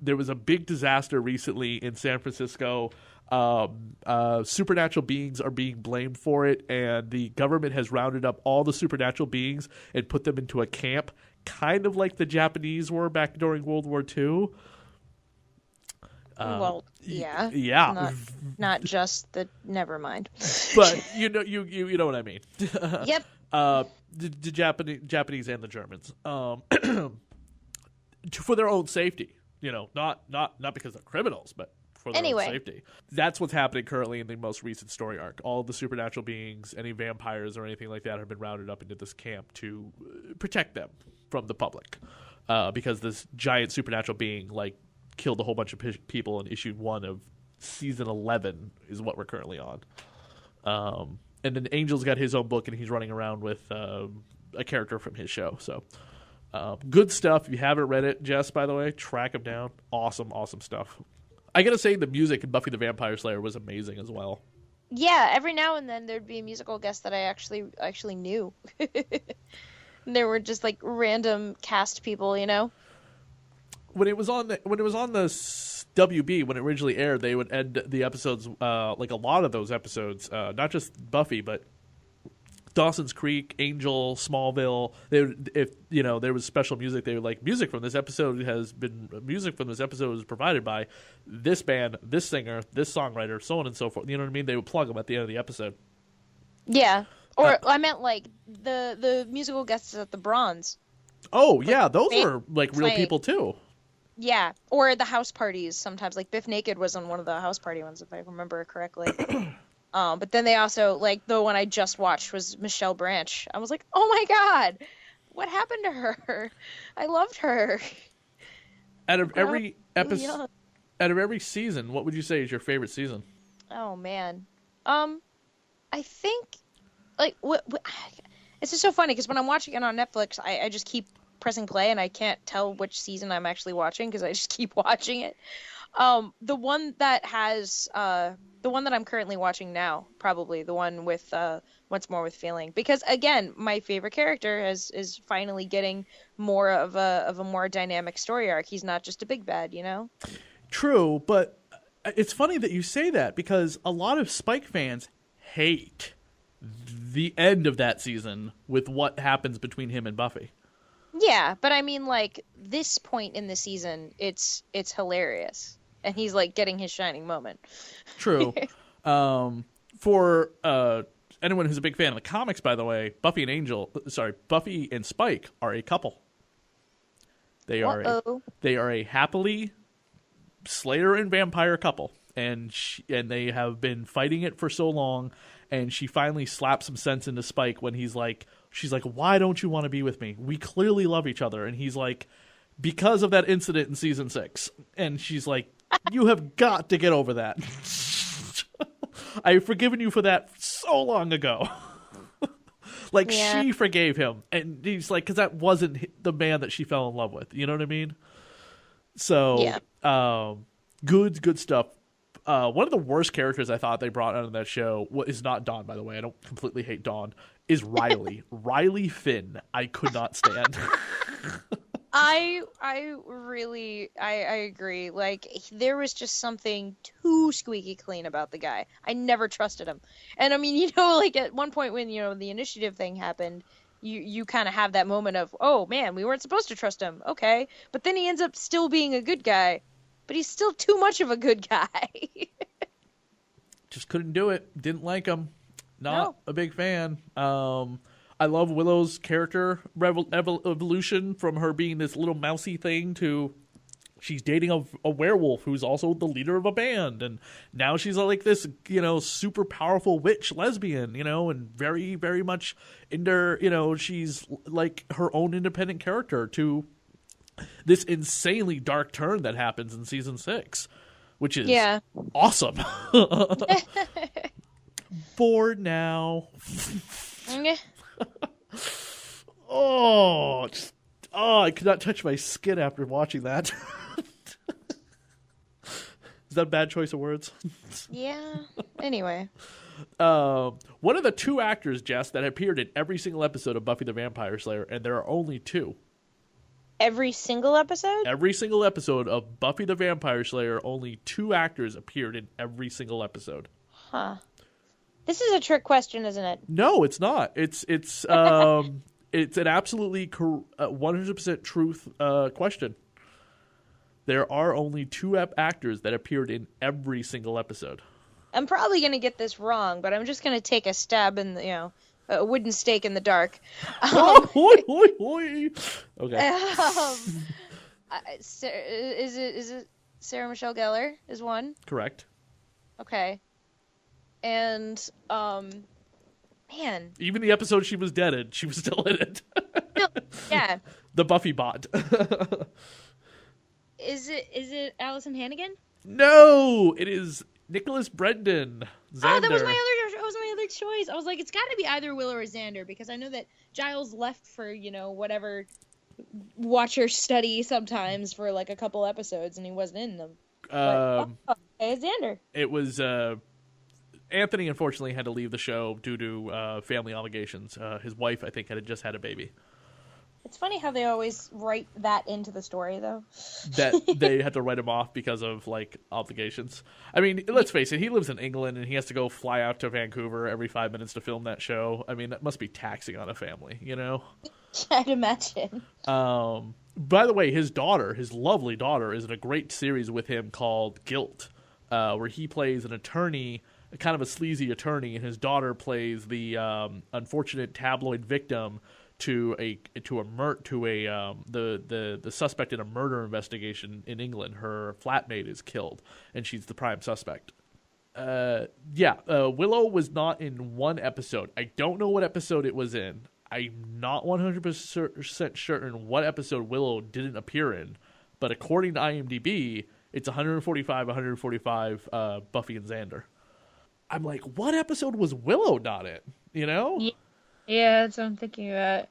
There was a big disaster recently in San Francisco. Supernatural beings are being blamed for it, and the government has rounded up all the supernatural beings and put them into a camp, kind of like the Japanese were back during World War II. Well, yeah. Yeah. Not just the. Never mind. But you know what I mean. Yep. The Japanese and the Germans, for their own safety. Not because they're criminals, but for their own safety. That's what's happening currently in the most recent story arc. All of the supernatural beings, any vampires or anything like that, have been rounded up into this camp to protect them from the public, because this giant supernatural being killed a whole bunch of people in issue 1 of season 11 is what we're currently on. And then Angel's got his own book, and he's running around with a character from his show. So good stuff. If you haven't read it, Jess, by the way, track him down. Awesome stuff. I gotta say, the music in Buffy the Vampire Slayer was amazing as well. Yeah, every now and then there'd be a musical guest that I actually knew. And there were just random cast people, When it was on the WB, when it originally aired, they would end the episodes, like a lot of those episodes, not just Buffy, but Dawson's Creek, Angel, Smallville. If there was special music, they would music from this episode was provided by this band, this singer, this songwriter, so on and so forth. You know what I mean? They would plug them at the end of the episode. Yeah, or I meant the musical guests at the Bronze. Oh yeah, those were real people too. Yeah, or the house parties sometimes. Biff Naked was on one of the house party ones, if I remember correctly. But then they also, the one I just watched was Michelle Branch. I was like, oh my god, what happened to her? I loved her. Out of every episode, out of every season, what would you say is your favorite season? Oh man, I think it's just so funny because when I'm watching it on Netflix, I just keep pressing play and I can't tell which season I'm actually watching because I just keep watching it. The one that I'm currently watching now, probably the one with Once More with Feeling, because again, my favorite character is finally getting more of a more dynamic story arc. He's not just a big bad, True, but it's funny that you say that because a lot of Spike fans hate the end of that season with what happens between him and Buffy. Yeah, but I mean, this point in the season, it's hilarious, and he's getting his shining moment. True. For anyone who's a big fan of the comics, by the way, Buffy and Spike are a couple. They are a happily Slayer and vampire couple, and they have been fighting it for so long. And she finally slaps some sense into Spike when she's like, "Why don't you want to be with me? We clearly love each other." And he's like, "Because of that incident in season 6." And she's like, "You have got to get over that. I've forgiven you for that so long ago." She forgave him. And he's like, because that wasn't the man that she fell in love with. You know what I mean? So, good stuff. One of the worst characters I thought they brought out of that show is not Dawn, by the way. I don't completely hate Dawn. Is Riley. Riley Finn. I could not stand. I agree. Like, there was just something too squeaky clean about the guy. I never trusted him. And I mean, like at one point when, the initiative thing happened, you kind of have that moment of, oh man, we weren't supposed to trust him. Okay. But then he ends up still being a good guy. But he's still too much of a good guy. Just couldn't do it. Didn't like him. Not a big fan. I love Willow's character evolution from her being this little mousy thing to she's dating a werewolf who's also the leader of a band. And now she's like this, super powerful witch lesbian, and very, very much into, she's like her own independent character to this insanely dark turn that happens in season 6, which is awesome. Bored now. I could not touch my skin after watching that. Is that a bad choice of words? Yeah. Anyway. One of the 2 actors, Jess, that appeared in every single episode of Buffy the Vampire Slayer, and there are only 2. Every single episode? Every single episode of Buffy the Vampire Slayer, only 2 actors appeared in every single episode. Huh. This is a trick question, isn't it? No, it's not. It's it's an absolutely 100% truth question. There are only 2 actors that appeared in every single episode. I'm probably going to get this wrong, but I'm just going to take a stab in the, a wooden stake in the dark. Okay. Is it Sarah Michelle Gellar is one? Correct. Okay. And man, even the episode she was dead in, she was still in it. No, yeah. The Buffy bot. Is it Allison Hannigan? No, it is Nicholas Brendan. Xander. Oh, that was my other choice. I was like, it's got to be either Willow or Xander because I know that Giles left for whatever Watcher study sometimes for like a couple episodes and he wasn't in them. Okay, Xander. It was Anthony. Unfortunately, had to leave the show due to family obligations. His wife, I think, had just had a baby. It's funny how they always write that into the story, though. That they had to write him off because of, like, obligations. I mean, let's face it, he lives in England, and he has to go fly out to Vancouver every 5 minutes to film that show. I mean, that must be taxing on a family, I'd imagine. By the way, his lovely daughter, is in a great series with him called Guilt, where he plays an attorney, kind of a sleazy attorney, and his daughter plays the unfortunate tabloid victim the suspect in a murder investigation in England. Her flatmate is killed, and she's the prime suspect. Willow was not in one episode. I don't know what episode it was in. I'm not 100% certain what episode Willow didn't appear in, but according to IMDb, it's 145, Buffy and Xander. I'm like, what episode was Willow not in? Yeah, that's what I'm thinking about.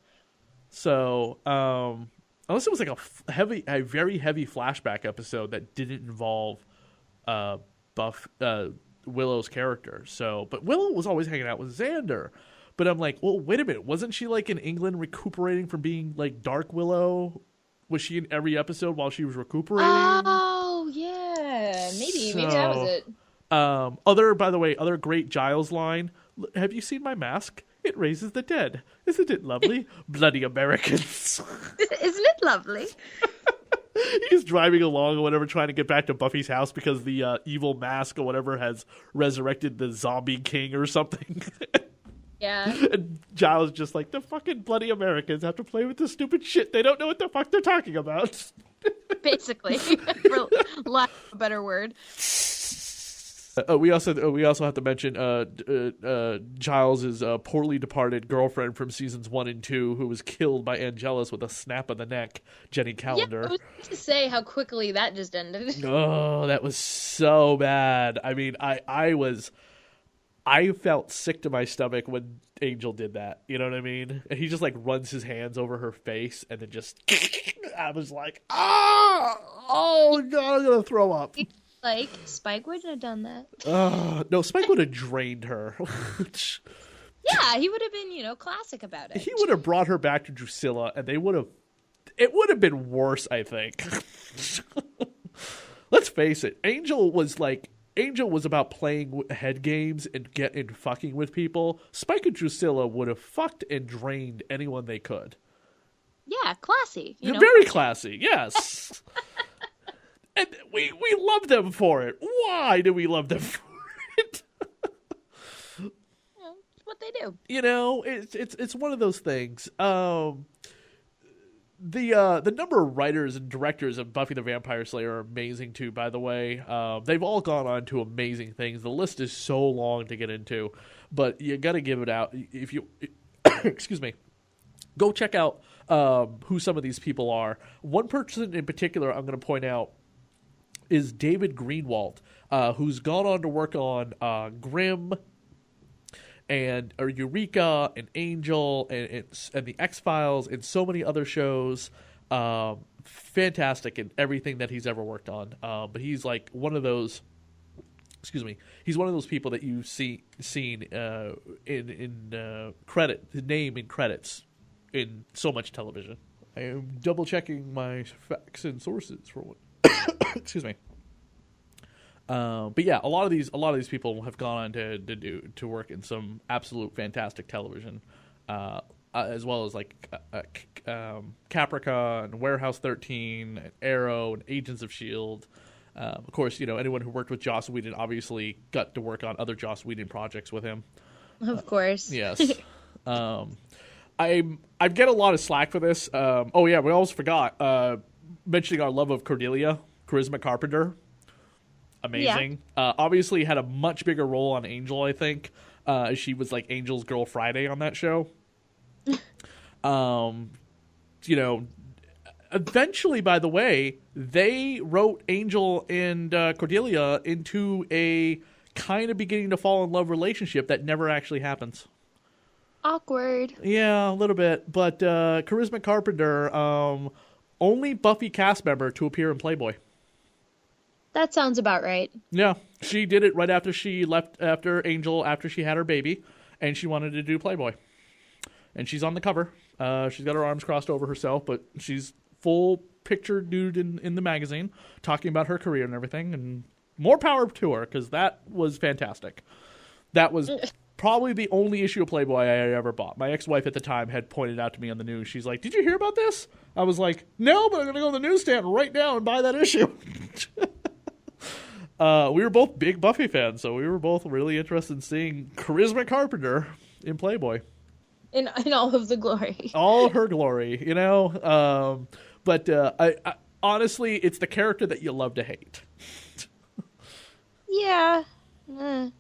So, unless it was like a very heavy flashback episode that didn't involve Willow's character. So, but Willow was always hanging out with Xander. But I'm like, well, wait a minute. Wasn't she like in England recuperating from being like Dark Willow? Was she in every episode while she was recuperating? Oh, yeah. Maybe that was it. By the way, other great Giles line. Have you seen my mask? It raises the dead. Isn't it lovely? Bloody Americans. Isn't it lovely? He's driving along or whatever, trying to get back to Buffy's house because the evil mask or whatever has resurrected the zombie king or something. Yeah. And Giles is just like, the fucking bloody Americans have to play with this stupid shit. They don't know what the fuck they're talking about. Basically, for lack of a better word. We also have to mention Giles' poorly departed girlfriend from seasons 1 and 2, who was killed by Angelus with a snap of the neck, Jenny Calendar. Yeah, I was going to say how quickly that just ended. Oh, that was so bad. I mean, I felt sick to my stomach when Angel did that. You know what I mean? And he just like runs his hands over her face and then just I was like, oh God, I'm gonna throw up. Like, Spike wouldn't have done that. No, Spike would have drained her. Yeah, he would have been, classic about it. He would have brought her back to Drusilla, and it would have been worse, I think. Let's face it, Angel was about playing head games and fucking with people. Spike and Drusilla would have fucked and drained anyone they could. Yeah, classy. Very classy, yes. And we love them for it. Why do we love them for it? It's what they do. It's one of those things. The number of writers and directors of Buffy the Vampire Slayer are amazing too, by the way. They've all gone on to amazing things. The list is so long to get into, but you got to give it out. If you excuse me, go check out who some of these people are. One person in particular I'm going to point out is David Greenwald, who's gone on to work on Grimm and Eureka and Angel and the X-Files and so many other shows. Fantastic in everything that he's ever worked on. But he's like one of those. Excuse me. He's one of those people that you've seen in credit, his name in credits in so much television. I am double checking my facts and sources for one. Excuse me. But yeah, a lot of these people have gone on to work in some absolute fantastic television, as well as like Caprica and Warehouse 13 and Arrow and Agents of S.H.I.E.L.D. Of course, anyone who worked with Joss Whedon obviously got to work on other Joss Whedon projects with him. Of course. Yes. I get a lot of slack for this. Oh yeah, we almost forgot mentioning our love of Cordelia, Charisma Carpenter. Amazing. Yeah. Obviously had a much bigger role on Angel, I think. She was like Angel's Girl Friday on that show. Eventually, by the way, they wrote Angel and Cordelia into a kind of beginning to fall in love relationship that never actually happens. Awkward. Yeah, a little bit. But Charisma Carpenter, only Buffy cast member to appear in Playboy. That sounds about right. Yeah, she did it right after she left after Angel, after she had her baby, and she wanted to do Playboy. And she's on the cover. She's got her arms crossed over herself, but she's full picture nude in the magazine, talking about her career and everything, and more power to her, because that was fantastic. That was probably the only issue of Playboy I ever bought. My ex-wife at the time had pointed out to me on the news. She's like, "Did you hear about this?" I was like, "No, but I'm going to go to the newsstand right now and buy that issue." We were both big Buffy fans, so we were both really interested in seeing Charisma Carpenter in Playboy. In all of the glory. All her glory, But I honestly, it's the character that you love to hate. Yeah. I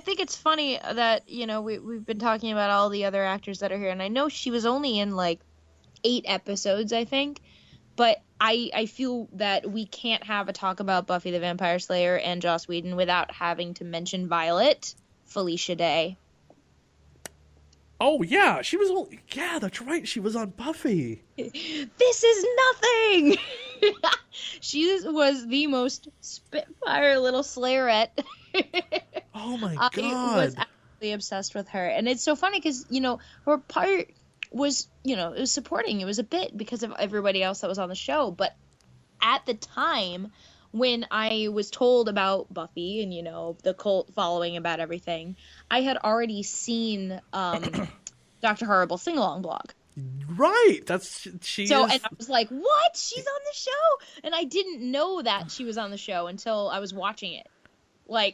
think it's funny that, we've been talking about all the other actors that are here, and I know she was only in, 8 episodes, I think, but I feel that we can't have a talk about Buffy the Vampire Slayer and Joss Whedon without having to mention Violet, Felicia Day. Oh, yeah, yeah, that's right, she was on Buffy. This is nothing! She was the most spitfire little Slayerette. Oh my God. I was absolutely obsessed with her. And it's so funny because, her part was, it was supporting. It was a bit because of everybody else that was on the show. But at the time when I was told about Buffy and, the cult following about everything, I had already seen Dr. Horrible sing-along blog. Right. And I was like, what? She's on the show? And I didn't know that she was on the show until I was watching it.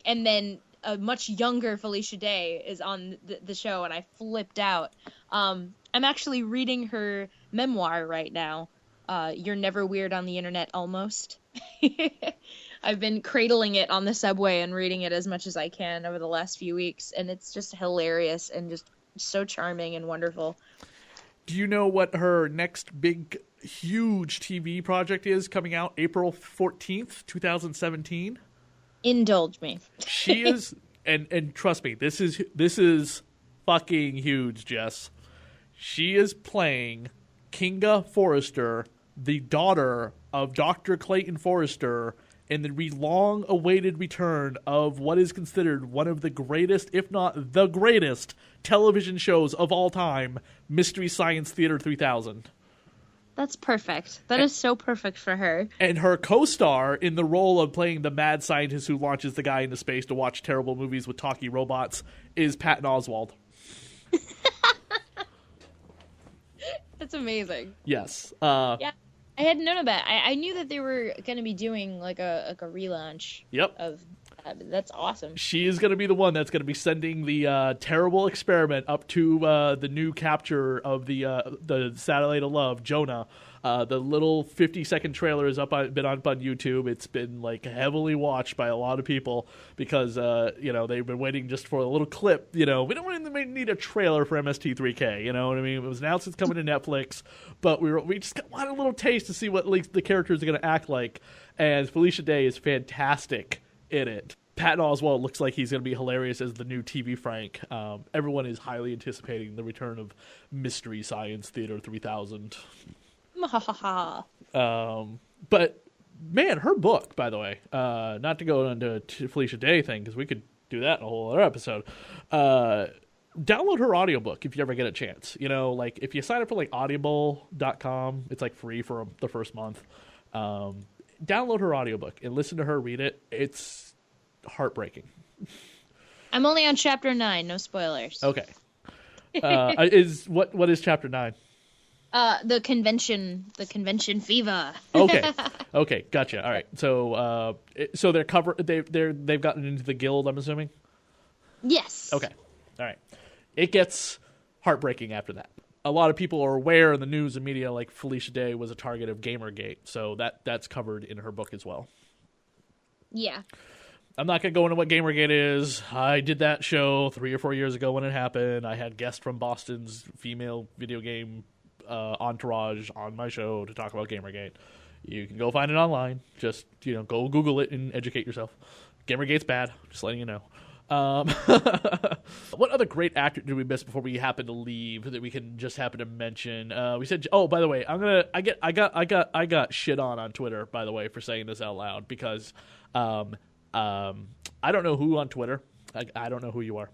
And then a much younger Felicia Day is on the show, and I flipped out. I'm actually reading her memoir right now. You're Never Weird on the Internet, almost. I've been cradling it on the subway and reading it as much as I can over the last few weeks, and it's just hilarious and just so charming and wonderful. Do you know what her next big, huge TV project is coming out April 14th, 2017? Indulge me. She is, and trust me, this is fucking huge, Jess. She is playing Kinga Forrester, the daughter of Dr. Clayton Forrester, in the long-awaited return of what is considered one of the greatest, if not the greatest, television shows of all time, Mystery Science Theater 3000. That's perfect. That is so perfect for her. And her co-star in the role of playing the mad scientist who launches the guy into space to watch terrible movies with talkie robots is Patton Oswalt. That's amazing. Yes. Yeah, I hadn't known about it. I knew that they were going to be doing like a relaunch. Yep. Of that. That's awesome. She is going to be the one that's going to be sending the terrible experiment up to the new capture of the Satellite of Love, Jonah. The little 50-second trailer has been up on YouTube. It's been like heavily watched by a lot of people because they've been waiting just for a little clip. We don't really need a trailer for MST3K. You know what I mean? It was announced it's coming to Netflix, but we just wanted a little taste to see what the characters are going to act like. And Felicia Day is fantastic in it. Patton Oswalt looks like he's going to be hilarious as the new TV Frank. Everyone is highly anticipating the return of Mystery Science Theater 3000. But man, her book, by the way, not to go into Felicia Day thing because we could do that in a whole other episode. Download her audiobook if you ever get a chance. Like if you sign up for like audible.com, it's like free for the first month. Download her audiobook and listen to her read it. It's heartbreaking. I'm only on chapter 9, no spoilers. Okay. What is chapter 9? The convention fever. Okay, gotcha. All right. So they've gotten into the guild, I'm assuming? Yes. Okay. All right. It gets heartbreaking after that. A lot of people are aware in the news and media like Felicia Day was a target of Gamergate, so that's covered in her book as well. Yeah. I'm not going to go into what Gamergate is. I did that show 3 or 4 years ago when it happened. I had guests from Boston's female video game entourage on my show to talk about Gamergate. You can go find it online. Just, go Google it and educate yourself. Gamergate's bad. Just letting you know. What other great actor did we miss before we happen to leave that we can just happen to mention? We said, oh, by the way, I got shit on Twitter, by the way, for saying this out loud because I don't know who on Twitter. I don't know who you are.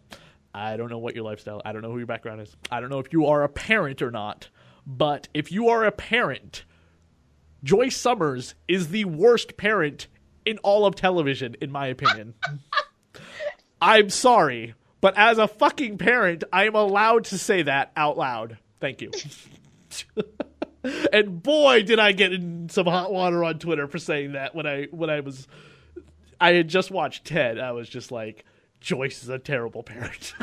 I don't know what your lifestyle. I don't know who your background is. I don't know if you are a parent or not. But if you are a parent, Joyce Summers is the worst parent in all of television, in my opinion. I'm sorry, but as a fucking parent, I am allowed to say that out loud. Thank you. And boy, did I get in some hot water on Twitter for saying that when I had just watched Ted. I was just like, Joyce is a terrible parent.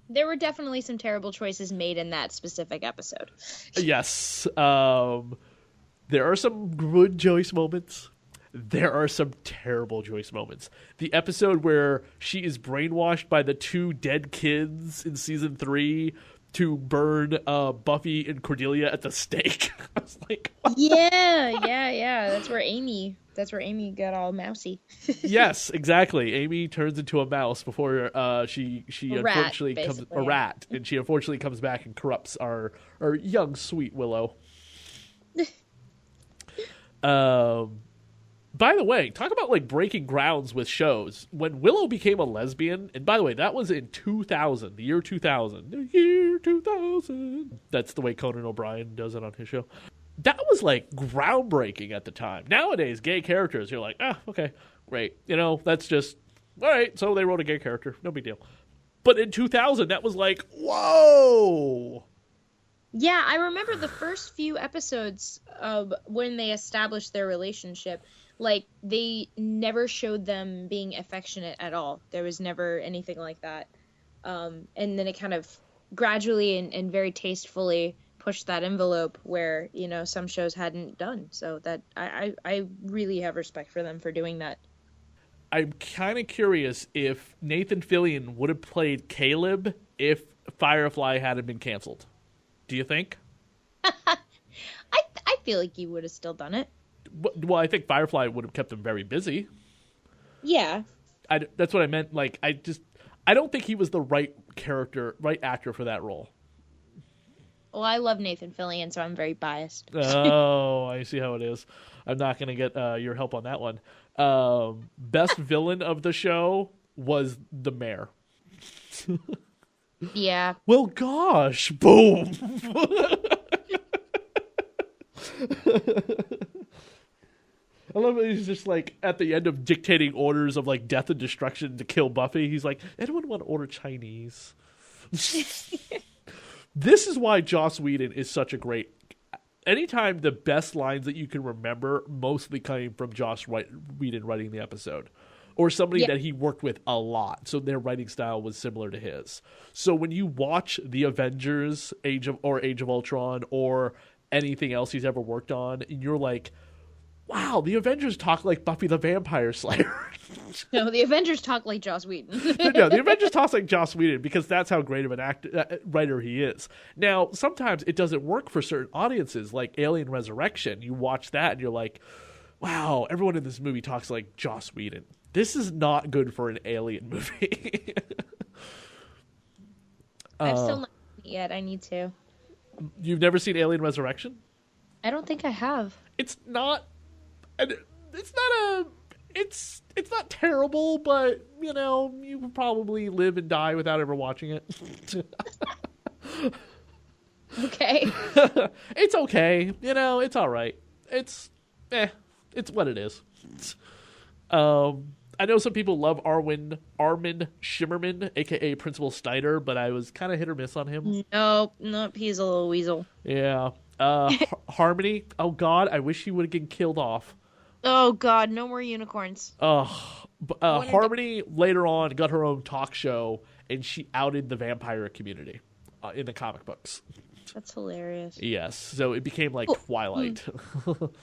There were definitely some terrible choices made in that specific episode. Yes. There are some good Joyce moments. There are some terrible Joyce moments. The episode where she is brainwashed by the 2 dead kids in season 3 to burn Buffy and Cordelia at the stake. I was like, what? Yeah. That's where Amy got all mousy. Yes, exactly. Amy turns into a mouse before she unfortunately becomes a rat, and she unfortunately comes back and corrupts our young sweet Willow. By the way, talk about like breaking grounds with shows. When Willow became a lesbian, and by the way, that was in 2000, the year 2000. The year 2000. That's the way Conan O'Brien does it on his show. That was like groundbreaking at the time. Nowadays, gay characters, you're like, okay, great. That's just, all right, so they wrote a gay character. No big deal. But in 2000, that was like, whoa. Yeah, I remember the first few episodes of when they established their relationship. like they never showed them being affectionate at all. There was never anything like that. And then it kind of gradually and very tastefully pushed that envelope where, you know, some shows hadn't done. So that I really have respect for them for doing that. I'm kind of curious if Nathan Fillion would have played Caleb if Firefly hadn't been canceled. Do you think? I feel like you would have still done it. Well, I think Firefly would have kept him very busy. Yeah. That's what I meant. Like, I don't think he was the right actor for that role. Well, I love Nathan Fillion, so I'm very biased. Oh, I see how it is. I'm not going to get your help on that one. Best villain of the show was the mayor. Yeah. Well, gosh, boom. I love it. He's just like at the end of dictating orders of like death and destruction to kill Buffy. He's like, anyone want to order Chinese? This is why Joss Whedon is such a great. Anytime the best lines that you can remember mostly came from Joss Whedon writing the episode, or somebody that he worked with a lot, so their writing style was similar to his. So when you watch the Avengers, Age of Ultron, or anything else he's ever worked on, and you're like, wow, the Avengers talk like Buffy the Vampire Slayer. No, the Avengers talk like Joss Whedon. No, the Avengers talk like Joss Whedon because that's how great of an writer he is. Now, sometimes it doesn't work for certain audiences, like Alien Resurrection. You watch that and you're like, wow, everyone in this movie talks like Joss Whedon. This is not good for an Alien movie. I've still not seen it yet. I need to. You've never seen Alien Resurrection? I don't think I have. It's not terrible, but you know, you will probably live and die without ever watching it. Okay. It's okay. You know, it's all right. It's what it is. I know some people love Armin Shimmerman, aka Principal Steiner, but I was kind of hit or miss on him. Nope, he's a little weasel. Yeah. Harmony. Oh God, I wish he would have gotten killed off. Oh God, no more unicorns. Harmony later on got her own talk show, and she outed the vampire community in the comic books. That's hilarious. Yes, so it became like Twilight.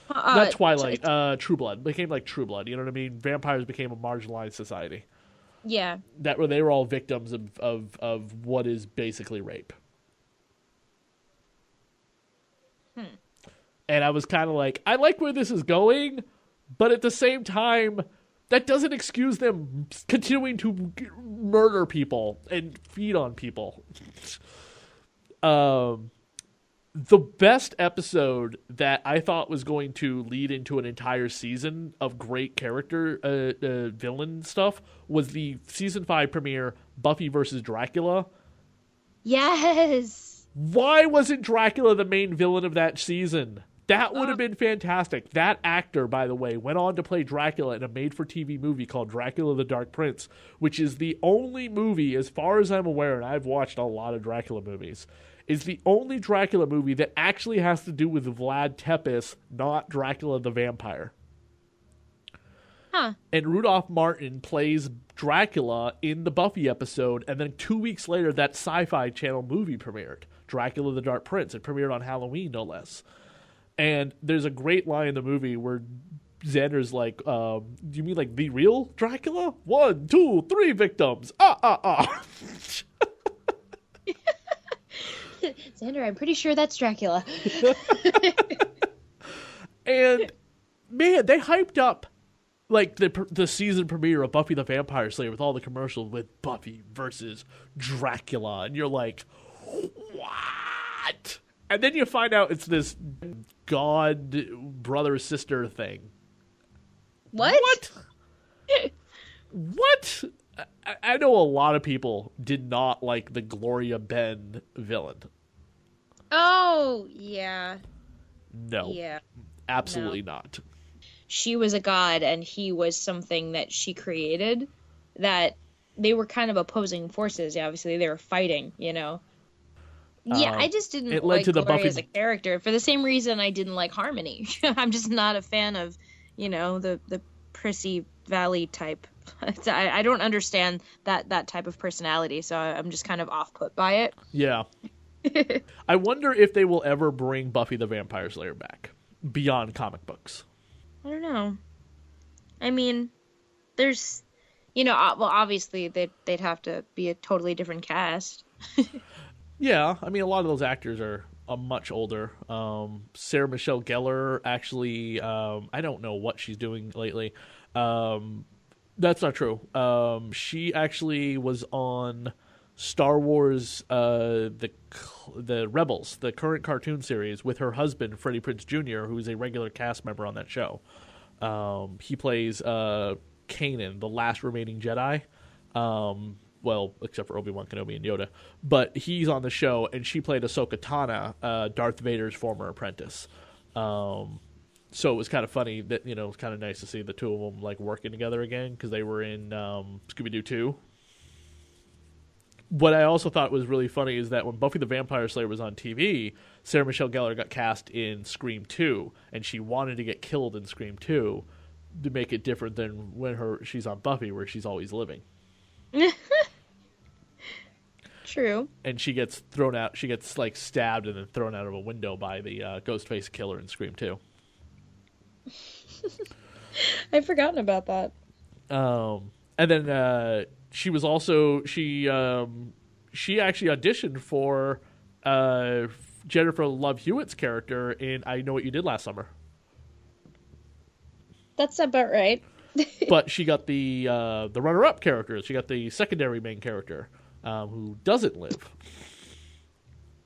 Not Twilight, True Blood. It became like True Blood, you know what I mean? Vampires became a marginalized society. Yeah. They were all victims of what is basically rape. And I was kind of like, I like where this is going, but at the same time, that doesn't excuse them continuing to murder people and feed on people. The best episode that I thought was going to lead into an entire season of great character villain stuff was the season 5 premiere, Buffy versus Dracula. Yes. Why wasn't Dracula the main villain of that season? That would have been fantastic. That actor, by the way, went on to play Dracula in a made-for-TV movie called Dracula the Dark Prince, which is the only movie, as far as I'm aware, and I've watched a lot of Dracula movies, is the only Dracula movie that actually has to do with Vlad Tepes, not Dracula the Vampire. Huh. And Rudolph Martin plays Dracula in the Buffy episode, and then 2 weeks later, that Sci-Fi Channel movie premiered, Dracula the Dark Prince. It premiered on Halloween, no less. And there's a great line in the movie where Xander's like, do you mean like the real Dracula? 1, 2, 3 victims. Xander, I'm pretty sure that's Dracula. And man, they hyped up like the season premiere of Buffy the Vampire Slayer with all the commercials with Buffy versus Dracula, and you're like, what? And then you find out it's this god brother sister thing. What? What? I know a lot of people did not like the Gloria Ben villain. Oh, yeah. No. Yeah. Absolutely not. She was a god and he was something that she created, that they were kind of opposing forces. Obviously, they were fighting, you know. Yeah, I just didn't like Gloria as a character for the same reason I didn't like Harmony. I'm just not a fan of, the prissy valley type. I don't understand that type of personality, so I'm just kind of off put by it. Yeah. I wonder if they will ever bring Buffy the Vampire Slayer back beyond comic books. I don't know. I mean, there's, well, obviously they'd have to be a totally different cast. Yeah, I mean, a lot of those actors are much older. Sarah Michelle Gellar, actually, I don't know what she's doing lately. That's not true. She actually was on Star Wars, the Rebels, the current cartoon series, with her husband, Freddie Prinze Jr., who is a regular cast member on that show. He plays Kanan, the last remaining Jedi. Well, except for Obi-Wan Kenobi and Yoda. But he's on the show, and she played Ahsoka Tano, Darth Vader's former apprentice. So it was kind of funny that, it was kind of nice to see the two of them, like, working together again, because they were in Scooby-Doo 2. What I also thought was really funny is that when Buffy the Vampire Slayer was on TV, Sarah Michelle Gellar got cast in Scream 2, and she wanted to get killed in Scream 2 to make it different than when she's on Buffy, where she's always living. True. And she gets thrown out. She gets like stabbed and then thrown out of a window by the Ghostface killer in Scream 2. I've forgotten about that. And then she was also she actually auditioned for Jennifer Love Hewitt's character in I Know What You Did Last Summer. That's about right. But she got the runner-up character. She got the secondary main character, who doesn't live.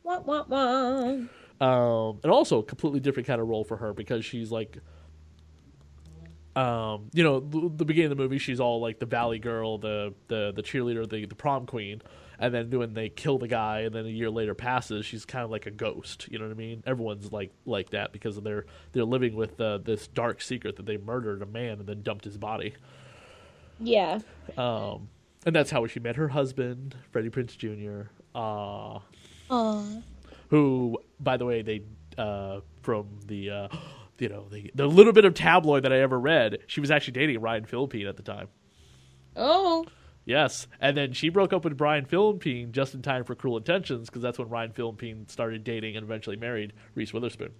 Wah, wah, wah. And also a completely different kind of role for her, because she's like, the beginning of the movie, she's all like the valley girl, the cheerleader, the prom queen. And then when they kill the guy, and then a year later passes, she's kind of like a ghost. You know what I mean? Everyone's like that because they're living with this dark secret that they murdered a man and then dumped his body. Yeah. And that's how she met her husband, Freddie Prinze Jr. Who, by the way, they from the the little bit of tabloid that I ever read, she was actually dating Ryan Philippine at the time. Oh. Yes, and then she broke up with Brian Philippine just in time for Cruel Intentions, because that's when Ryan Philippine started dating and eventually married Reese Witherspoon.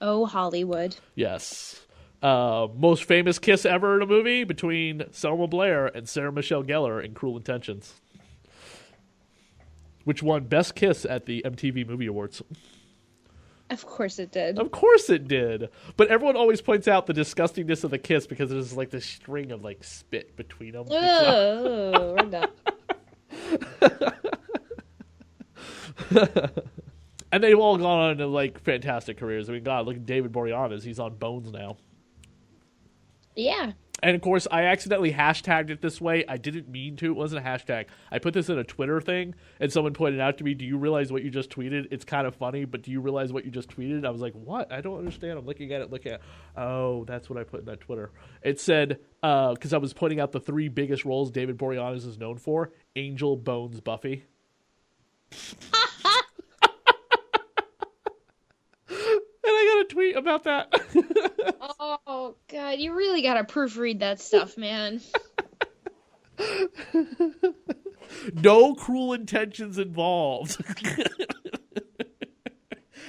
Oh, Hollywood. Yes. Most famous kiss ever in a movie between Selma Blair and Sarah Michelle Gellar in Cruel Intentions, which won Best Kiss at the MTV Movie Awards. Of course it did. Of course it did. But everyone always points out the disgustingness of the kiss because there's like this string of like spit between them. Oh, we're done. And they've all gone on to like fantastic careers. I mean, God, look at David Boreanaz. He's on Bones now. Yeah. And of course, I accidentally hashtagged it this way. I didn't mean to. It wasn't a hashtag. I put this in a Twitter thing, and someone pointed out to me, "Do you realize what you just tweeted? It's kind of funny, but do you realize what you just tweeted?" I was like, "What? I don't understand." I'm looking at it. Oh, that's what I put in that Twitter. It said, because I was pointing out the 3 biggest roles David Boreanaz is known for: Angel, Bones, Buffy. And I got a tweet about that. Oh, God. You really got to proofread that stuff, man. No cruel intentions involved.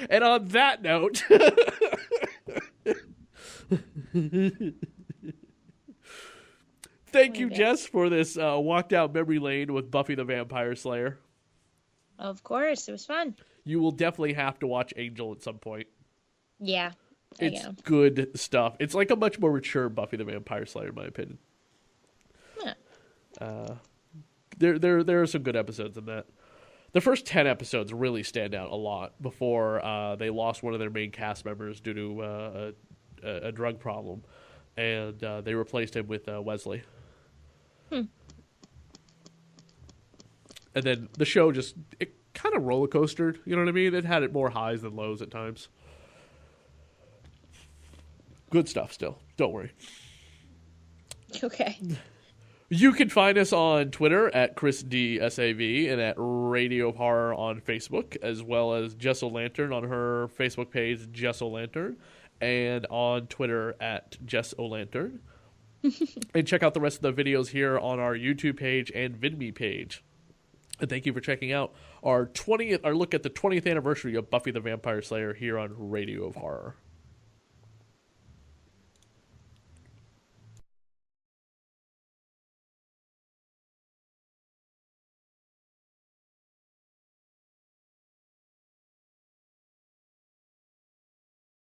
And on that note, thank you, Jess, for this walk down memory lane with Buffy the Vampire Slayer. Of course. It was fun. You will definitely have to watch Angel at some point. Yeah. It's good stuff. It's like a much more mature Buffy the Vampire Slayer, in my opinion. Yeah. There are some good episodes in that. The first 10 episodes really stand out a lot before they lost one of their main cast members due to a drug problem, and they replaced him with Wesley. And then the show it kind of roller coastered, you know what I mean? It had it more highs than lows at times. Good stuff still. Don't worry. Okay. You can find us on Twitter at ChrisDSAV and at Radio of Horror on Facebook, as well as Jess O'Lantern on her Facebook page, Jess O'Lantern. and on Twitter at Jess O'Lantern. And check out the rest of the videos here on our YouTube page and VidMe page. And thank you for checking out our look at the 20th anniversary of Buffy the Vampire Slayer here on Radio of Horror.